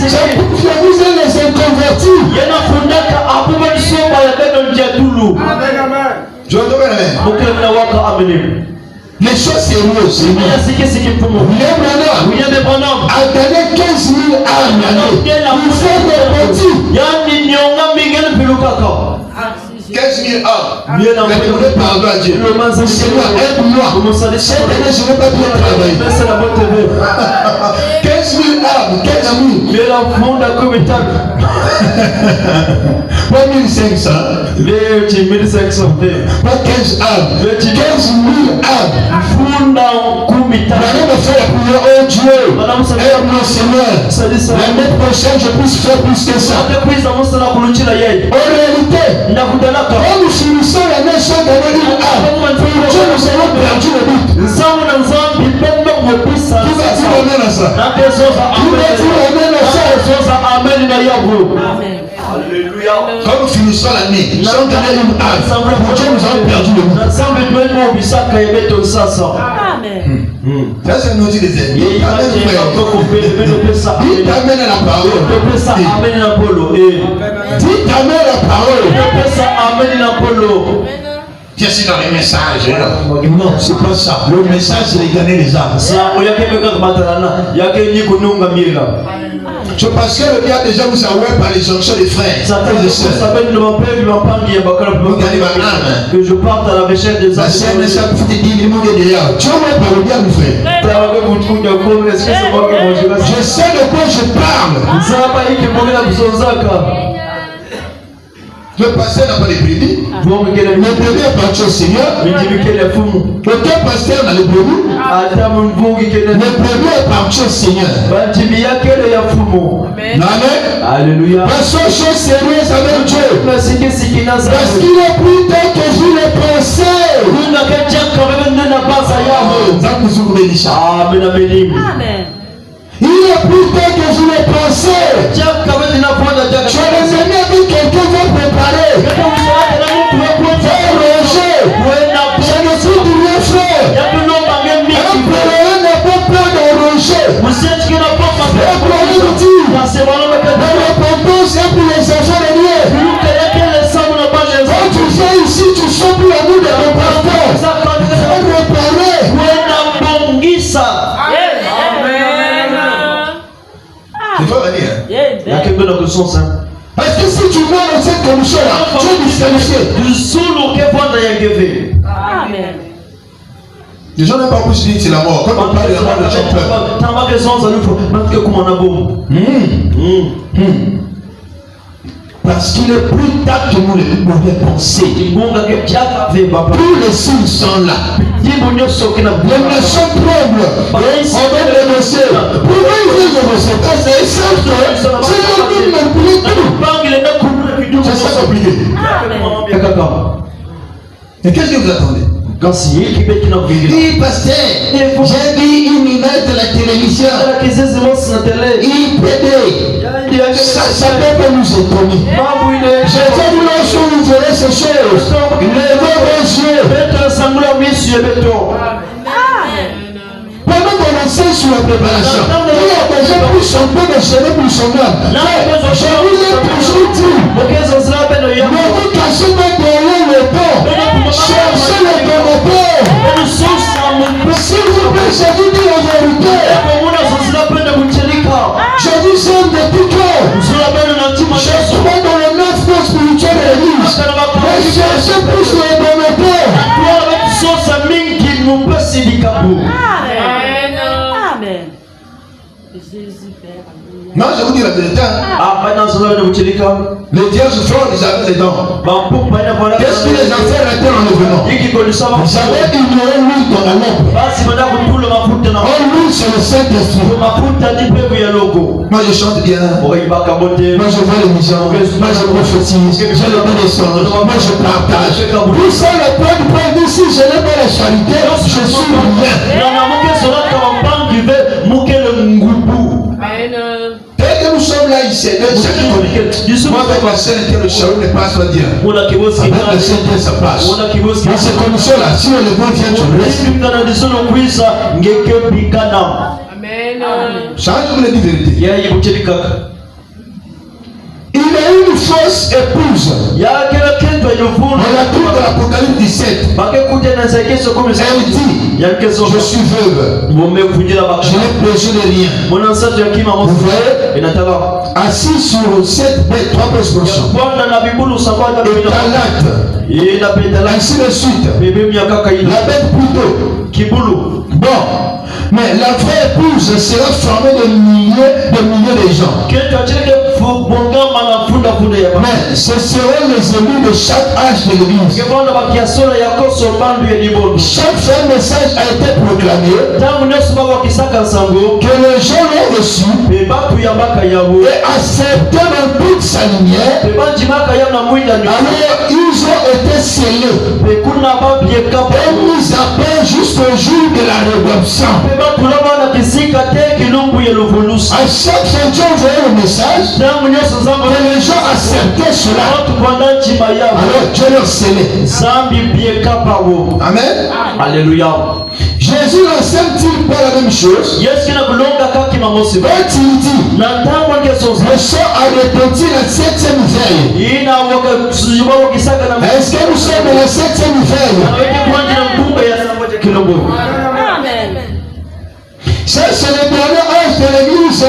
C'est pour que vous êtes les inconvertis. Je vais donner les choses sérieuses. William Branham a gagné 15 000 âmes l'année. Il fait des petits. 15 000 âmes. Mais demandez pardon à Dieu. Seigneur, aide-moi. Cette année, je ne vais pas bien travailler. 15 000 âmes. 15 000. Pas 1500. Pas 15 âmes. 15 000 âmes. L'année de faire la prière, oh Dieu, aide-moi Seigneur. L'année prochaine, je puisse faire plus que ça. En réalité, quand nous finissons l'année chaque année une âme, Dieu nous avons perdu le but. Qui va dire amen à ça? Qui va dire amen à ça? Alléluia. Quand nous finissons l'année, chaque année une âme, Dieu nous avons perdu le but. Ça c'est nous dire des ennemis. Il t'amène à la parole. Dis t'amène à la parole. Tu es dans les messages. Non, c'est pas ça. Le message c'est de gagner les âmes. Je pense que le gars déjà vous a ouvert par les jonctions des frères. Que je parte à la recherche des âmes. Tu es par le bien, mon frère. Je sais de quoi je parle. Le pasteur n'a pas les brebis. Le brebis appartient au Seigneur. Aucun pasteur n'a les brebis. Le brebis appartient au Seigneur. Amen. Alléluia. Passons aux choses sérieuses avec Dieu. Parce qu'il est plus tard que je l'ai pensé. Amen. Il est plus tard que je l'ai pensé. Tu as des amis avec quelqu'un va préparer. Roger. Je ne suis du rien frère. Un problème n'a pas peur de Roger. Le problème dit. La repentance est pour les enfants de Dieu. Quand tu viens ici, tu sens plus l'amour de ton pasteur. Réparer. C'est pas vrai. Il y a quelque chose de sens. Parce que si tu mets dans cette commission-là, tu es disqualifié. Amen. Les gens n'ont pas pu se dire que c'est la mort. Quand on parle de la mort, les gens pleurent. Parce qu'il est plus tard que nous les pensées. Tous les signes sont là. Les nations tremblent. On va dénoncer. Pourquoi ils veulent dénoncer? Parce qu'ils savent que c'est leur vie manipuler tout. C'est ça compliqué. Et qu'est-ce que vous attendez? Oui, pasteur, j'ai vu une image de la télévision. Il pédait. Ça peut pas nous étonner. J'ai fait une nation où vous verrez ces choses. Levez vos yeux. Pendant qu'on enseigne sur la préparation, il y a des gens qui sont peu de gérer pour son âme. Je vous ai toujours dit, ne vous cachez pas derrière le pont. Cherchez le plus les donateur. Amen. Jésus Père. Non, je vous dis la vérité. Les dieux se font, ils avaient les dents. Qu'est-ce que les affaires étaient en revenant? Vous avez ignoré l'huile dans la lampe. Oh, l'huile, c'est le Saint-Esprit. Moi, je chante bien. Moi, je vois les missions. Moi, je prophétise. J'ai le don des songes. Moi, je partage. Tout ça, le point du point d'ici, je n'ai pas la charité. Je suis bien. Dès que nous sommes là ici, moi avec la Sainte, le chaos ne passe pas bien. Avec la Sainte, ça passe. Dans ces conditions-là, si on le bon vient, tu restes. Change vous le dit vérité. Il y a une fausse épouse. On la trouve dans l'Apocalypse 17. Elle dit, je suis veuve. Je n'ai besoin de rien. Vous voyez, assis sur cette bête, 3 expressions. Étalate. Ainsi de suite. La bête plutôt. Bon. Mais la vraie épouse sera formée de milliers de gens. Mais ce seront les élus de chaque âge de l'église. Chaque fois un message a été proclamé que les gens l'ont reçu et accepté dans toute sa lumière. Alors ils ont été scellés et mis à part jusqu'au jour de la rédemption. À chaque fois que Dieu envoyait le message, que les gens acceptaient cela, alors Dieu leur scellait. Amen. Alléluia. Jésus n'enseigne-t-il pas la même chose? Quand il dit, le son a retenti la 7e veille. Est-ce que nous sommes dans la 7e veille? Amen. Ça, c'est le dernier âge de l'église.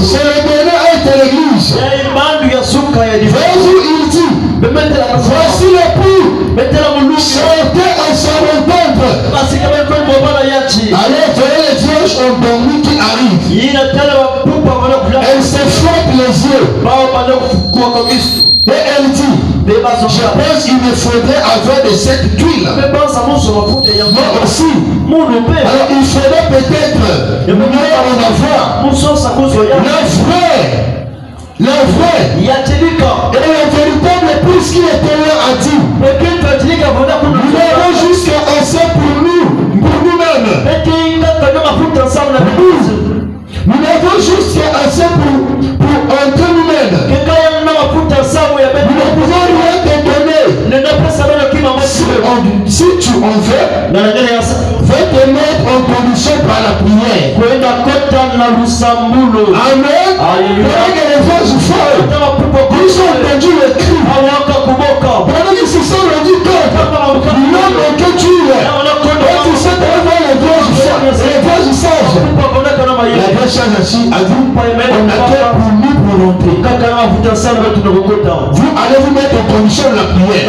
C'est le dernier âge de l'église. Voici, il dit, voici l'époux. Sortez à sa rencontre. Alors, voyez les vierges endormies qui arrivent. Elle se frotte les yeux. Et elle dit, je pense qu'il me faudrait avoir de cette huile. Moi aussi. Alors il faudrait peut-être en avoir. Le vrai et la véritable épouse qui était là a dit, nous avons jusqu'à assez pour nous-mêmes. Nous n'avons jusqu'à assez pour entre nous-mêmes. Nous ne pouvons rien te donner. Si tu en veux, va te mettre en condition par la prière. Amen. Pendant que les voix du feu, ils ont entendu le cri. Pendant qu'ils se sont rendus compte, l'homme que tu es, quand tu sais devant les voix du feu, les voix du sage, la vraie chose ainsi a dit, on a fait pour nous pour rentrer. Vous allez vous mettre en condition de la prière.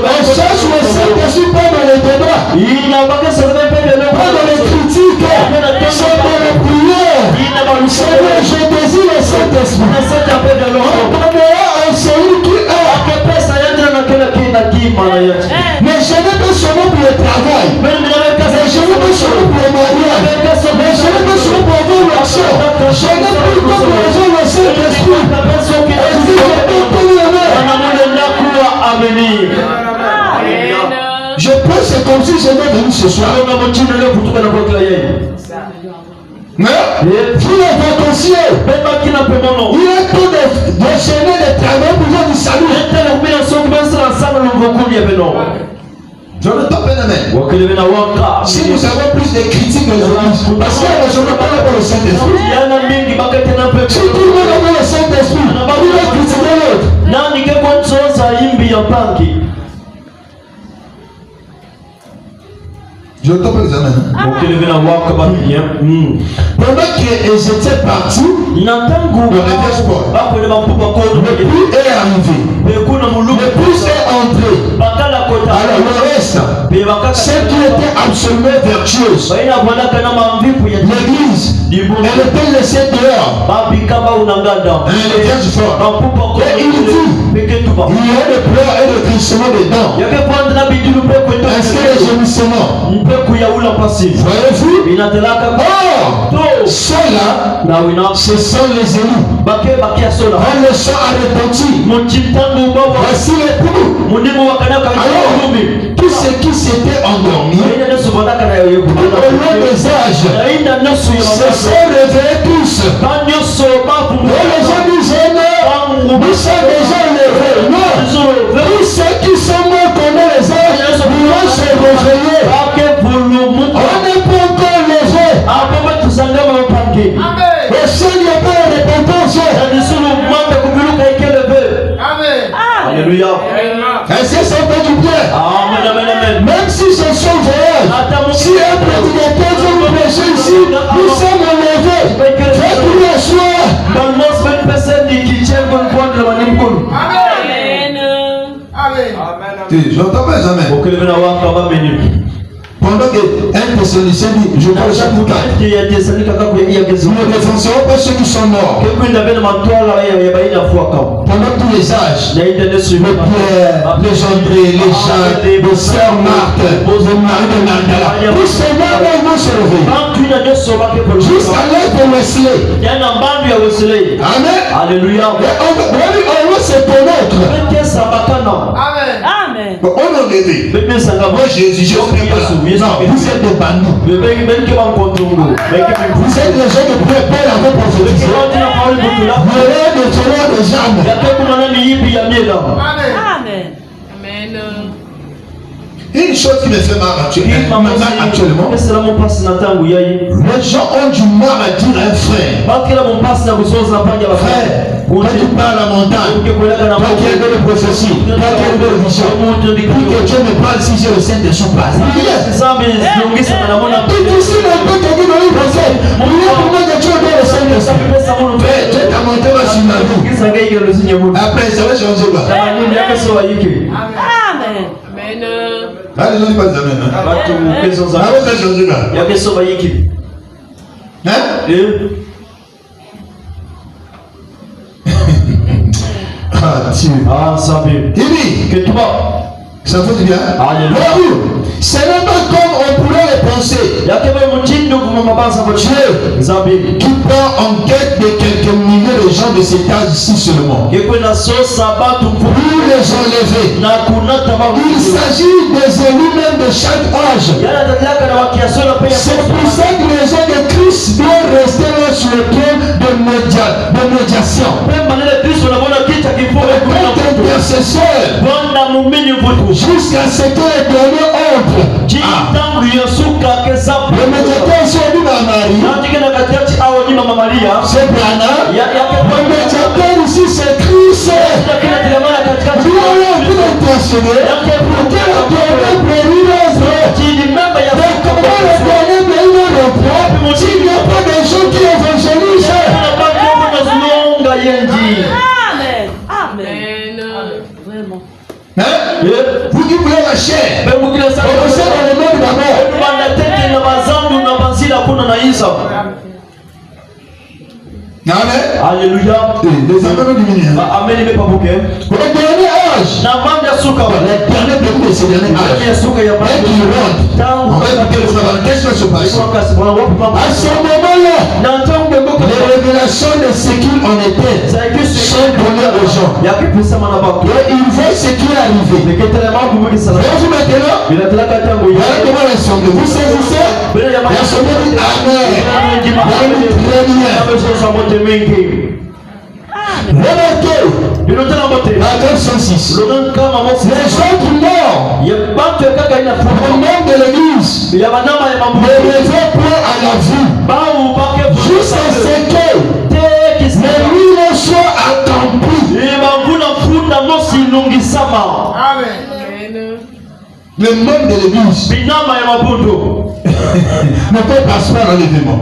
On cherche le Saint-Esprit pas dans les débats, pas dans les critiques, c'est dans la prière. Seigneur, je désire le Saint-Esprit. On donnera à celui qui est. Mais je n'ai pas seulement pour le travail. Mais je n'ai pas seulement pour le mariage. Mais je n'ai pas seulement pour avoir l'action. Je n'ai pas pour besoin le Saint-Esprit. Je pense c'est comme si j'étais venu ce soir. Mais vous les vacanciers, il est temps d'enchaîner les travaux pour faire du salut. Je ne t'en pas amen. Si nous avons plus de critiques aujourd'hui, parce que je ne parle pas le Saint-Esprit. Si tout le monde a le Saint-Esprit, il va critiquer l'autre. Je ne t'en pas examen. Pendant qu'ils étaient partis, le puits est arrivé. Le puits est entré. Alors le reste, celle qui était absolument vertueuse, l'église, elle était laissée dehors. Elle était fort. Et il dit, il y a des pleurs et des crissements dedans. Est-ce que les gémissements? Voyez-vous? Or, ceux-là, ce sont les élus. Quand le sang a retenti, voici les poux. Alors, tous ceux qui s'étaient endormis, au long des âges, se sont réveillés tous. Et les gens disaient, non, nous sommes déjà levés. Non, tous ceux qui sont morts pendant les âges, nous vont se réveiller. On n'est pas encore levé. Le ciel n'y a pas de repentance. Alléluia. Est-ce que ça fait du bien? Même si ce sont voyage, si un prédicateur veut nous prêcher ici, nous sommes enlevés. Faites pour le soir. J'entends pas jamais. Pendant que un Thessaloniciens dit, je parle chapitre 4. Nous ne défenserons pas ceux qui sont morts. Pendant tous les âges, les Pierre, les André, les Jacques, les sœurs Marthe, les Marie de Magdala, tous ces morts vont se lever. Jusqu'à l'heure de Wesley. Amen. Alléluia. On va se connaître. Amen. On a rêvé. Moi Jésus, je suis pas là. Non, vous êtes des bandits. Vous êtes les gens qui préparent la voie prophétique. Vous avez des tireurs de jambes. Amen. Une chose qui me fait mal actuellement, les gens ont du mal à dire à un frère. Frère, quand tu parles à la montagne, toi qui as de prophétie, toi qui as de vision, pour que Dieu me parle si j'ai le Saint-Esprit place. Il dit, si on peut te dire dans une prophète, il y a pour moi que tu as le Saint-Esprit. Frère, tu as monté ma sur ma vie. Après, ça va changer quoi? Amen. Ah, les gens disent pas des amen. Ah, ça va changer quoi? Hein? Ah, Dieu. Il dit que toi, ça fait du bien. Ce n'est pas comme on pourrait le penser. Dieu qui part en quête de quelques milliers de gens de cet âge ici seulement. Pour les enlever. Il s'agit des élus même de chaque âge. C'est pour cette raison que Christ doit rester là sur le trône de médiation. Intercesseur. Jusqu'à ce que l'éternel entre. Le médiateur c'est lui Marie. C'est Branham. Le médiateur ici c'est Christ. Nous allons vous intercéder pour que l'éternel brille l'œuvre. Comment l'éternel brille l'œuvre s'il n'y a pas de gens qui évangélisent? Amen. Vraiment. Hein? Vous qui voulez la chair, vous recevez dans le monde d'abord. Amen. Alléluia. Les amens ont diminué. Amen. Le dernier âge. Le dernier début de ce dernier âge. Et qui rentre. On va écouter le frère. Qu'est-ce qui va se passer? À ce moment-là, les révélations de ce qu'il en était sont données aux gens. Et ils voient ce qui est arrivé. Voyez-vous maintenant? Voyez comment la somme. Vous saisissez? La somme dit Amen. Très bien. Remarquez, paragraphe 106. Les autres morts, au nom de l'église, ne reviennent point à la vie, jusqu'à ce que les mille soient accomplis. Le monde de l'église. ne passe pas dans l'événement.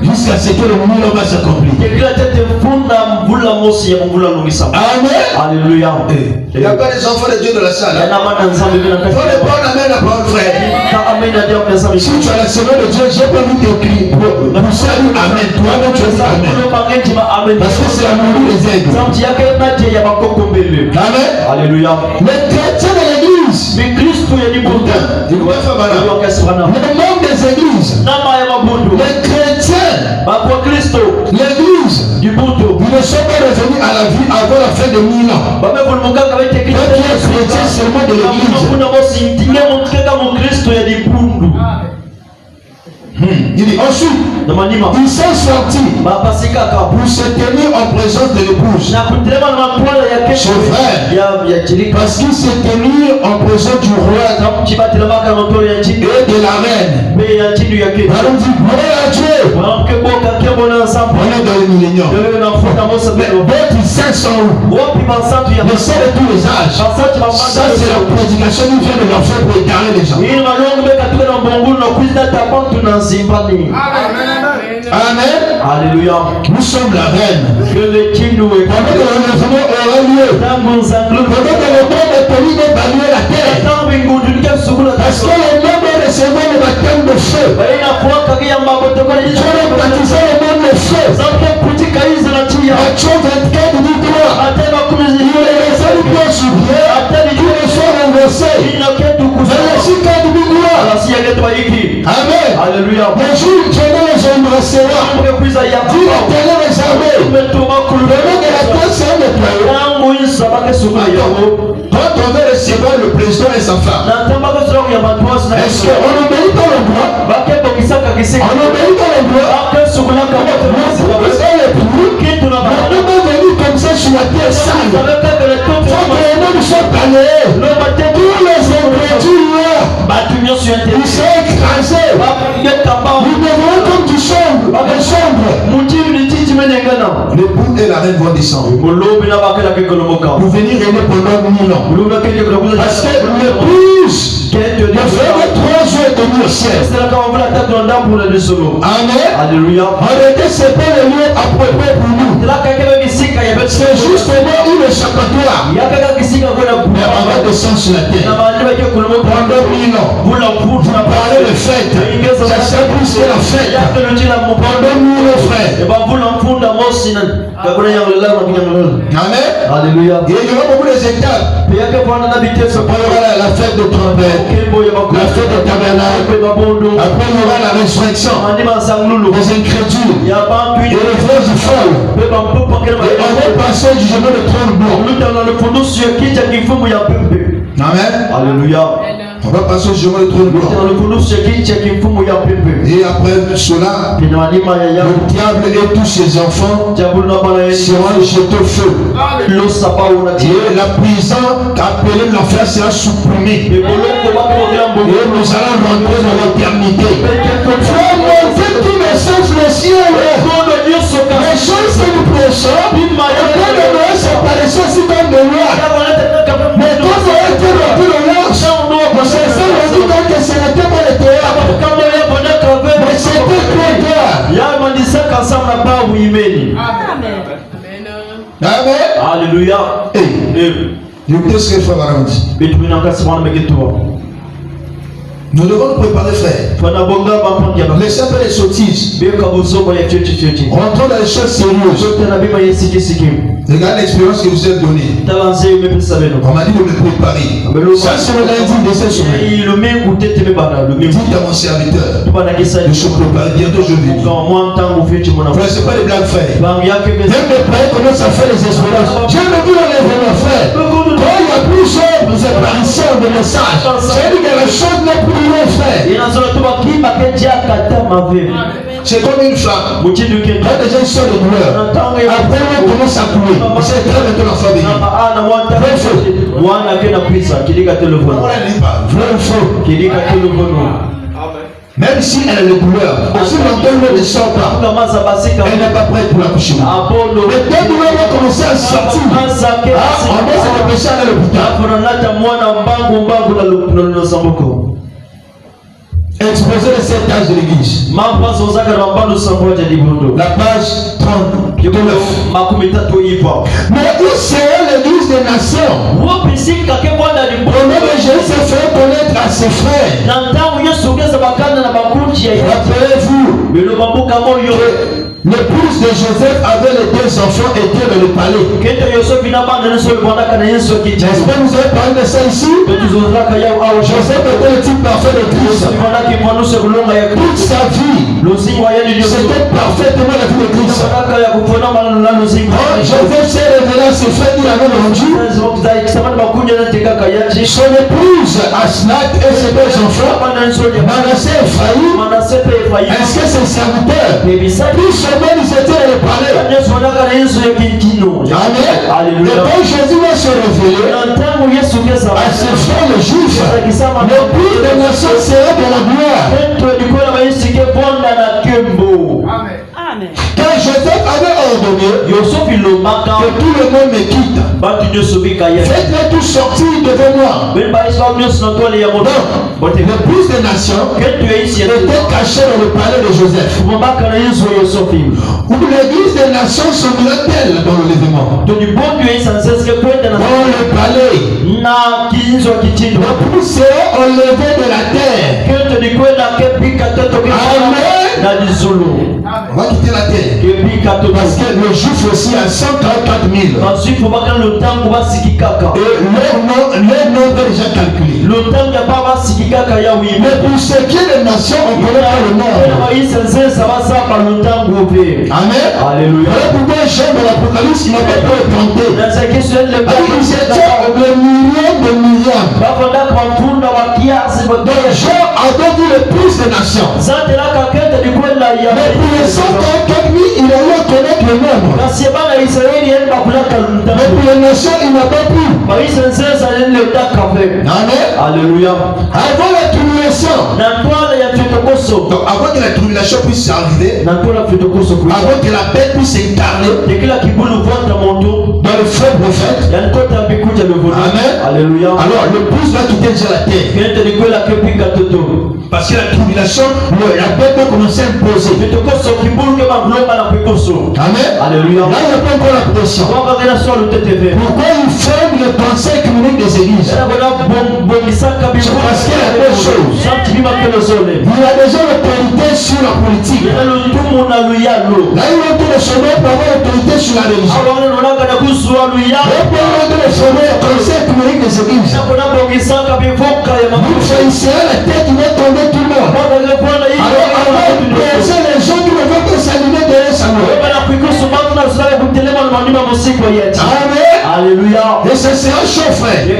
Jusqu'à ce que le moulin va s'accomplir. Amen. Alléluia. Il n'y a pas des enfants de Dieu dans la salle. Il faut les prendre amen la parole, frère. Si tu as la semaine de Dieu, j'ai pas vu tes cris. Vous savez amen. Toi-même tu as dit amen. Parce que c'est la moulin des aigles. Amen. Alléluia. Les chrétiens de l'église. Mais Christ est dit pour toi. Le monde des églises. Les chrétiens. L'église. Ils ne sont pas revenus à la vie avant la fin de 1000 ans. Les chrétiens seulement de l'église. Il dit ensuite, ils sont sortis pour se tenir en présence de l'épouse. Son frère, parce qu'ils se tenaient en présence du roi et de la reine. Alors on dit gloire à Dieu. On est dans le millénium. D'autres ils sont où? Les saints de tous les âges. Ça c'est la prédication qui vient de leur faire pour égarer les gens. Amen. Alléluia. Nous sommes la reine. Que le king nous est. Pendant que le lèvement aura lieu. Pendant que le monde est poli de balayer la terre. Parce que les membres recevront le baptême de feu. Ils vont baptiser le monde de feu. Matthieu 24 dit quoi? Il les a dit quoi sur Pierre? Ils les sont renversés. Verset 4 dit quoi? Amen. Alléluia. Le jour où Dieu les embrassera. Dit l'Éternel des armées. Le nom de la terre c'est un déployé. Quand on veut recevoir le président et sa femme, est-ce qu'on obéit pas le droit? On obéit pas le droit. On n'est pas venu comme ça sur la terre sale. Faut que les hommes soient balayés. Tous les ingrédients, ils sont écrasés. Nous devenons comme du sombre. L'époux et la reine vont descendre. Pour venir régner pendant 1000 ans. Parce que l'épouse de 3 jours est venue au ciel. Amen. Alléluia. En réalité, ce n'est pas le lieu approprié pour nous. C'est justement une échappatoire. Mais on va descendre sur la terre. Pendant 1000 ans. Vous parlez de fête. Ça sert plus que la fête. Pendant 1000 ans, frère. Amen. Alléluia. Et il y aura beaucoup d'étapes. On aura la fête de trompette, la fête de tabernacle. Après, on aura la résurrection des incrédules et les vrais du folles. Et on va passer au jugement de trône blanc. Amen. Alléluia. On va passer au jugement de trône blanc. Et après cela, le diable et tous ses enfants seront jetés au feu. Et la prison appelée l'enfer sera supprimée. Et nous allons rentrer dans l'éternité. Frère, montez tous les sens le ciel. Les choses que nous prêchons, au plan de Noël, ça paraissait aussi comme de loi. Mais quand on a été rempli de l'ange, c'est ça, on dit donc que ce n'était pas le théâtre. Mais c'était Amen. Amen. Alléluia. Écoutez ce que le frère Baron dit. Nous devons nous préparer, frère. Laissez pas les sottises. Rentrons dans les choses sérieuses. Regarde l'expérience que vous avez donnée. On m'a dit de me préparer. Ça, c'est le lundi de cette semaine. Dites à mon serviteur de se préparer. Bientôt, je vais. Frère, ce n'est pas des blagues, frère. Même les prêtres commencent à faire les expériences. Dieu me dit dans l'événement, frère. Quand il y a plusieurs apparitions de messages, c'est-à-dire que la chose n'est plus loin, frère. C'est comme une femme. Quand déjà une soeur de douleur, après on commence à couler. C'est très bientôt la famille. Vrai ou faux? Même si elle a le douleur, aussi longtemps elle ne sort pas, elle n'est pas prête pour l'accouchement. Mais dès que douleur va commencer à sortir, on va s'empêcher à l'hôpital. exposé de cette âge de l'église. La page 39. Mais où serait l'église des nations? Le nom de Jésus s'est fait connaître à ses frères. Rappelez-vous, l'épouse de Joseph avait les deux enfants et étaient dans le palais. N'est-ce pas, nous avons parlé de ça ici? Joseph était le type parfait de Christ. Toute sa vie, c'était parfaitement la vie de Christ. Joseph s'est révélé à ses frères qu'il avait vendu. Son épouse Asnath et ses deux enfants, Manassé et Ephraïm, ainsi que ses serviteurs. Puis seulement ils étaient dans le palais. Amen. Et quand Jésus va se révéler à ses frères les Juifs, l'épouse des nations sera dans la gloire. Amen. Quand Joseph avait ordonné que tout le monde me quitte, faites-les tous sortir devant moi. Donc, l'épouse des nations était cachée dans le palais de Joseph. Où l'église des nations sera-t-elle dans le lèvement? Dans le palais. L'épouse sera enlevée de la terre. Amen. On va quitter la terre. Parce que le juif aussi a 144 000. Et leur nom est déjà calculé. Mais pour ce qui est des nations, on ne connaît pas le nom. Amen. Alléluia. Pourquoi Jean de l'Apocalypse n'a pas pu tenter? Ils étaient au million de milliards. Donc Jean a donné le plus de nations. Mais pour les 144 000, il a eu à connaître le nombre. Mais pour les nations, il n'a pas pu. Amen. Alléluia. Avant la tribulation. Donc avant que la tribulation puisse arriver, avant que la bête puisse s'incarner dans le faux prophète. Amen. Alléluia. Alors le plus va quitter déjà la terre. Parce que la tribulation, la bête va commencer à imposer. Amen. Alléluia. Là, il n'y a pas encore la pression. Pourquoi ils ferment le conseil économique des églises? C'est parce qu'il y a deux choses. Il y a déjà l'autorité sur la politique. Là, ils ont tout le chemin pour avoir l'autorité sur la religion. Et puis, ils ont tout le chemin au conseil économique des églises. Vous choisissez la tête qui va tomber tout le monde. Alors, les gens qui ne veulent que s'aligner derrière sa mort. Amen. Alléluia. Et ce sera chaud, frère. Si on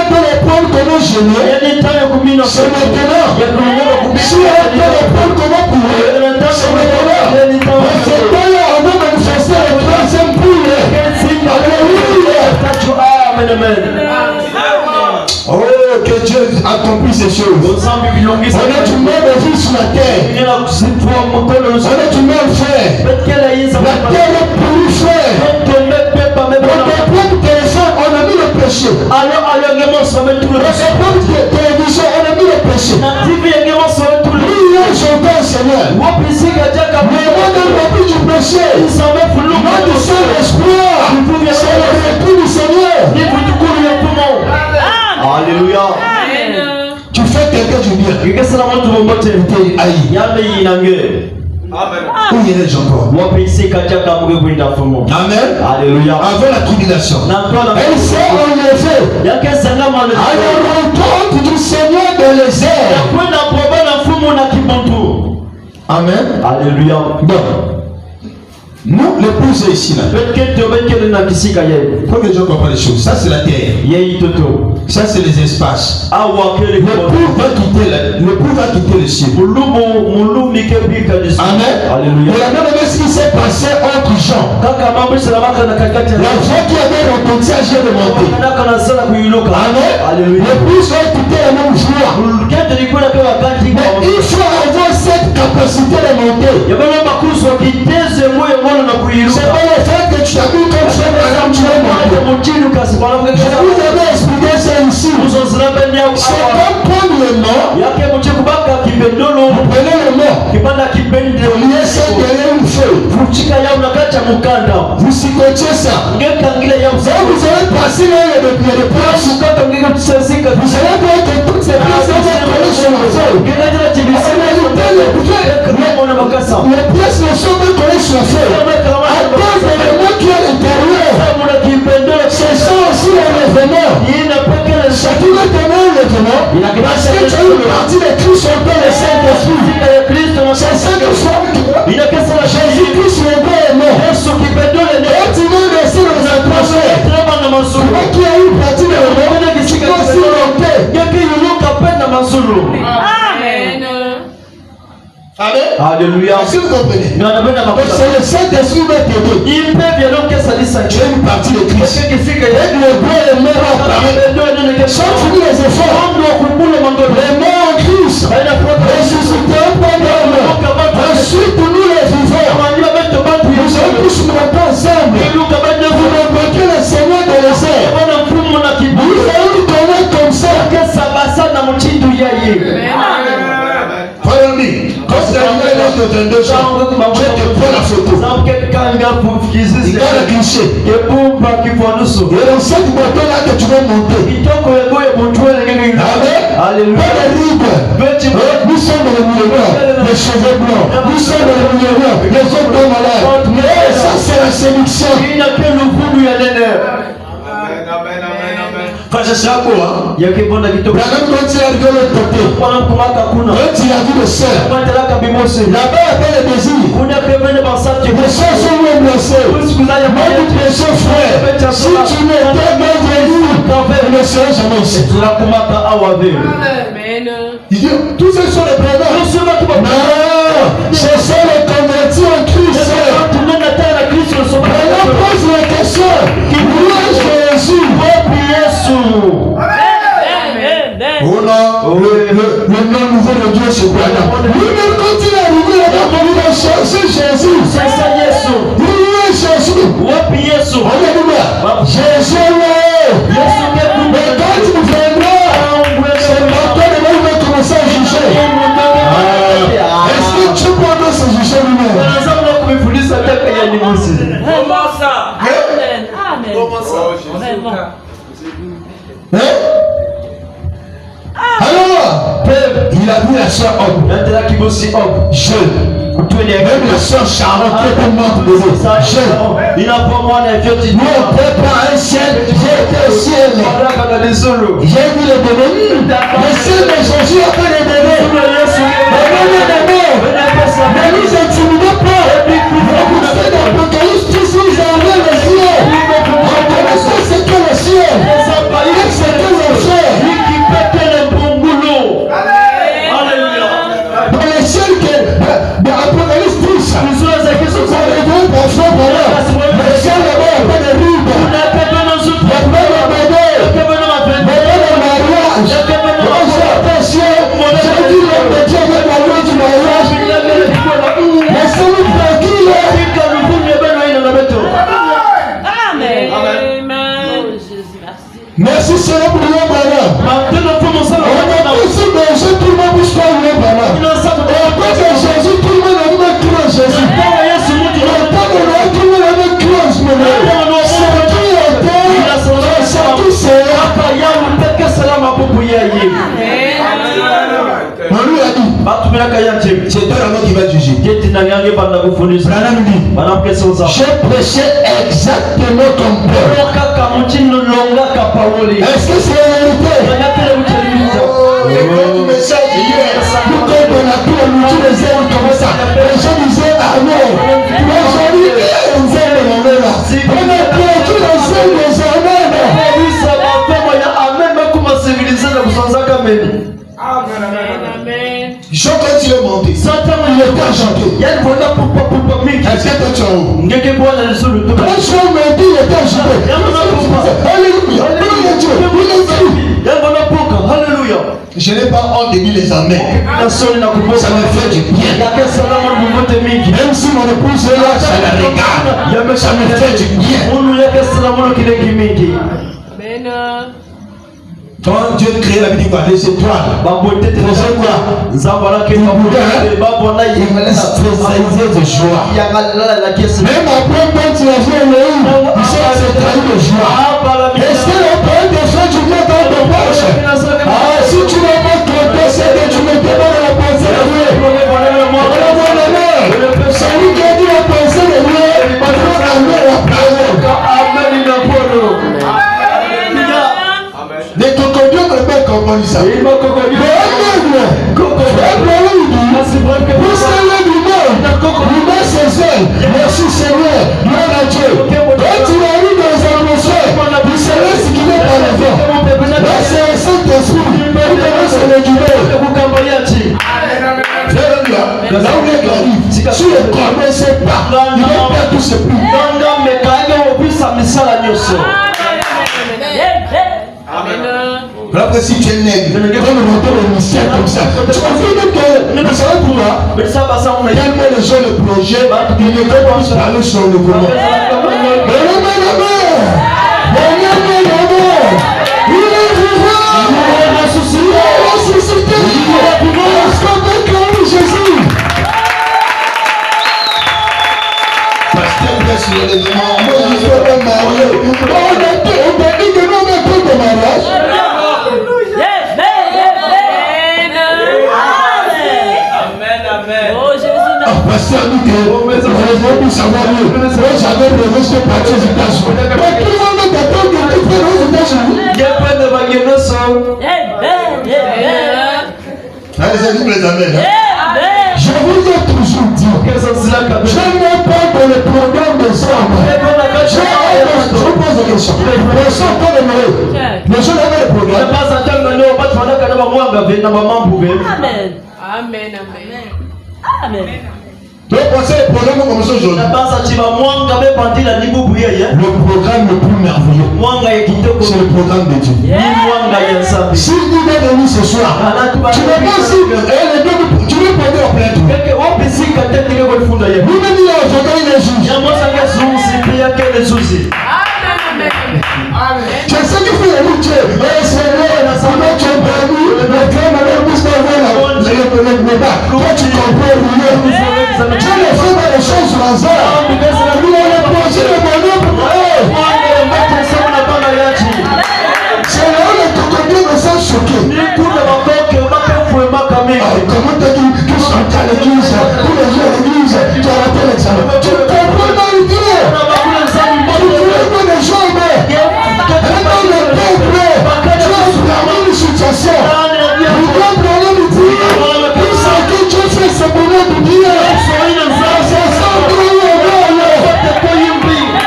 peut les prendre comment gêner, c'est maintenant. Si on peut les prendre comment courir, c'est maintenant. C'est là on va manifester le troisième poulet. Alléluia. Oh, que Dieu accomplisse ces choses. On est tout le monde vit sur la terre. On est tout le monde frère. La terre est pourrie, frère. Dans tes propres téléphones, on a mis le péché. Dans tes propres télévisions, on a mis le péché. Lui, j'entends, Seigneur. Mais moi, dans le but du péché, moi, du Saint-Esprit, c'est le retour du Seigneur. Alléluia. Tu fais quelqu'un du bien. Où il est encore? Amen. Alléluia. Avant la tribulation, elle s'est enlevée à la rencontre du Seigneur de les airs. Amen. Alléluia. Donc, nous, l'épouse est ici là. Faut que les gens comprennent les choses. Ça, c'est la terre. Ça, c'est les espaces. L'époux va quitter le ciel. Amen. Alléluia. Et la même chose qui s'est passé entre Jean. La voix qui avait retenti à Jean de monter. Amen. L'épouse va quitter la même joie. Mais il faut avoir cette capacité de monter. C'est pas le fait que tu t'habilles comme ça, tu vas monter. Je vous avais expliqué ça ici. C'est comme prendre le mort. Vous prenez le mort. Vous liez ça derrière une feuille. Vous sigotez ça. Vous allez passer là il y a des places. Vous allez voir que toutes ces places vont coller sur le sol. Les pièces ne sont pas collées sur la feuille. À cause de l'élément qui est à l'intérieur. C'est ça aussi l'événement. Chacun va donner l'événement. Parce que tu as une partie de Christ en toi, le Saint-Esprit. C'est ça que Jésus-Christ est mort. Et tu vas laisser les approcher. Toi qui as une partie de l'événement, tu vas aussi monter. Amen. Amen. Alléluia. Est-ce que vous comprenez? C'est le Saint-Esprit qui va t'aider. Tu as une partie de Christ. Et le bois est mort à Paris. Sans finir les efforts. Les morts en Christ. Ressuscité pendant mort. Ensuite, nous les vivons. Nous allons tous monter ensemble. Vous rencontrez le Seigneur dans les airs. Nous allons nous donner comme ça. Follow me. Quand tu arrives à l'âge de 22 ans, je te prends la photo. Il va la glisser. Et dans cette moto-là que tu vas monter. Amen. Alléluia. Pas de rides. Nous sommes dans le millionnaire, les cheveux blancs. Nous sommes dans le millionnaire, les autres blancs malades. Mais ça, c'est la séduction. Quand je suis à quoi, quand il arrive de l'autre côté, quand il a vu le sœur, là-bas il y avait le désir. Les sœurs sont même blessées. Moi, toutes les sœurs frères, si tu n'étais pas venu, il ne serait jamais ici. Il dit, tous ceux sont les présents. Non, ce sont les convertis en Christ. Maintenant, pose la question. Louange Jésus. Oh non, le nom nouveau de Dieu se prend. Lui-même quand il est arrivé là-bas, il a cherché Jésus. Il est Jésus. Alléluia. Jésus mais quand il viendra, c'est pas toi de même va commencer à juger. Est-ce que tu peux pas se juger lui-même? Alors, il a vu la soeur Homme, jeune. Même la soeur Charlotte qui était morte de jeune. Nous on prépare un ciel, j'ai été au ciel. J'ai vu le bébé. Le ciel de Jésus a fait le bébé. Ne nous intimidez pas. Vous faites l'Apocalypse, tous vous avez le ciel. On connaît ce qu'est le ciel. Ce qu'est le ciel. Dans le ciel que l'Apocalypse dit ça. Le ciel là-bas, il n'y a pas de rides. Il n'y a pas de bébé. Il n'y a pas de mariage. Attention, j'ai dit l'homme de Dieu veut parler du mariage. Laissez-nous tranquille. Merci Seigneur pour le Bana. On a tous berger, tout le monde bouge pas le Bana. On parle de Jésus, tout le monde a même cru en Jésus. On parle de Noël, tout le monde a même cru en Jésus. C'est qui était, c'est qui sera. On lui a dit, c'est toi là-bas qui va juger. Branham dit, j'ai prêché exactement comme Paul. Est-ce que c'est la vérité? Le message hier, nous quand on a pris on nous dit les ailes comme ça. Les gens disaient Amen. Les gens disaient les ailes de la là. On a perdu les ailes des Amen. Jean quand il est monté, Satan il était enchanté. Est-ce que toi tu es en haut? Quand Jean m'a dit il était enchanté. Alléluia. Alléluia. Je n'ai pas honte de dire les amens. Ça me fait du bien. Même si mon épouse est là, ça la regarde. Ça me fait du bien. Quand Dieu crée la vie, les étoiles, faisait quoi? Il fallait spécialiser de joie. Même après, quand tu as fait Léhi, il s'est trahi de joie. Est-ce que le point de joie, tu mets dans ton poche? Ah, si tu n'as pas compté, c'est que tu ne peux pas la pensée de Dieu. Celui qui a dit la pensée de Dieu, il va amener la parole. Les cocodions ne peuvent pas comprendre ça. Mais l'humain c'est seul. Merci Seigneur. Gloire à Dieu. Quand tu arrives dans un projet, il se laisse guider par le vent. Là c'est un Saint-Esprit. Il commence à le guider. Là où il arrive, si tu ne connaissais pas, il va perdre tout ce prix. Après, si tu es nègre, tu vas me monter le mystère comme ça. Tu vas dire que, vous savez pourquoi? Tellement les gens le projet, ils ne peuvent pas parler sur le volant. Il est vivant! Il est ressuscité! Parce qu'on peut clamer Jésus! Pasteur blesse l'élément. Moi, je suis pas marié. On t'a dit que nous, on est pour le mariage. Pasteur dit que pour savoir mieux. Moi j'avais prévu ce parti aux États-Unis. Mais tout le monde t'attend que tu fais aux États-Unis. Il y a pas de allez, amis, les amis. Je vous ai toujours dit, je n'ai pas dans le programme des hommes. Je vous pose la question. Les gens pas de marier. Les gens avaient le programme. Amen. Amen. Amen. Donc, pensez le programme comme ça aujourd'hui. Le programme le plus merveilleux, c'est le programme de Dieu. Si il est venu ce soir, tu ne peux pas tu veux porter en plainte. Lui-même il a aujourd'hui il est juge. Tu sais qu'il faut écouter. Seigneur, tu es permis. Le crème avec le bas. Toi tu comprends rien. Dieu ne fait pas les choses au hasard. Il a posé le bonheur pour eux. C'est là où les cocodiens me sont choqués. Comment t'as dit que je suis à l'église, tous les jours à l'église, tu as raté l'examen. Tu ne comprends pas l'idée. Tu ne voulais pas les jambes. Dans le peuple, tu as vraiment une situation. Le peuple a dit, il sait que Dieu fait ce bonheur de Dieu.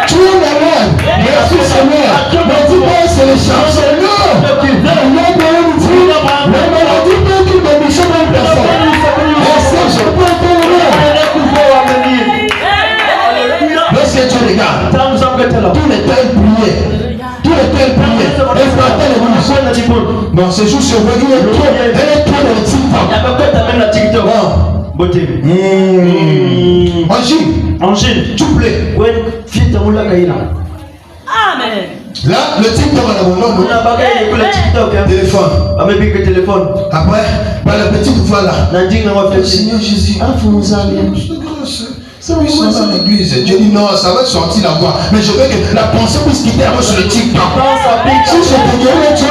Tu es malade. Merci Seigneur. Mais dis-moi, c'est le chancelier. La maladie peut être une mission d'une personne. Et ça, je peux lorsque tu regardes, tous les tels priaient. Non, c'est juste sur elle est trop dans le TikTok. Angine, tu plais. Amen. Là, le TikTok on a mon nom. Téléphone. Après, par la petite voix là. Seigneur Jésus, ça va dans l'église. Dieu dit non, ça va sortir la voix. Mais je veux que la pensée puisse quitter avant sur le TikTok. Si je te guéris, tu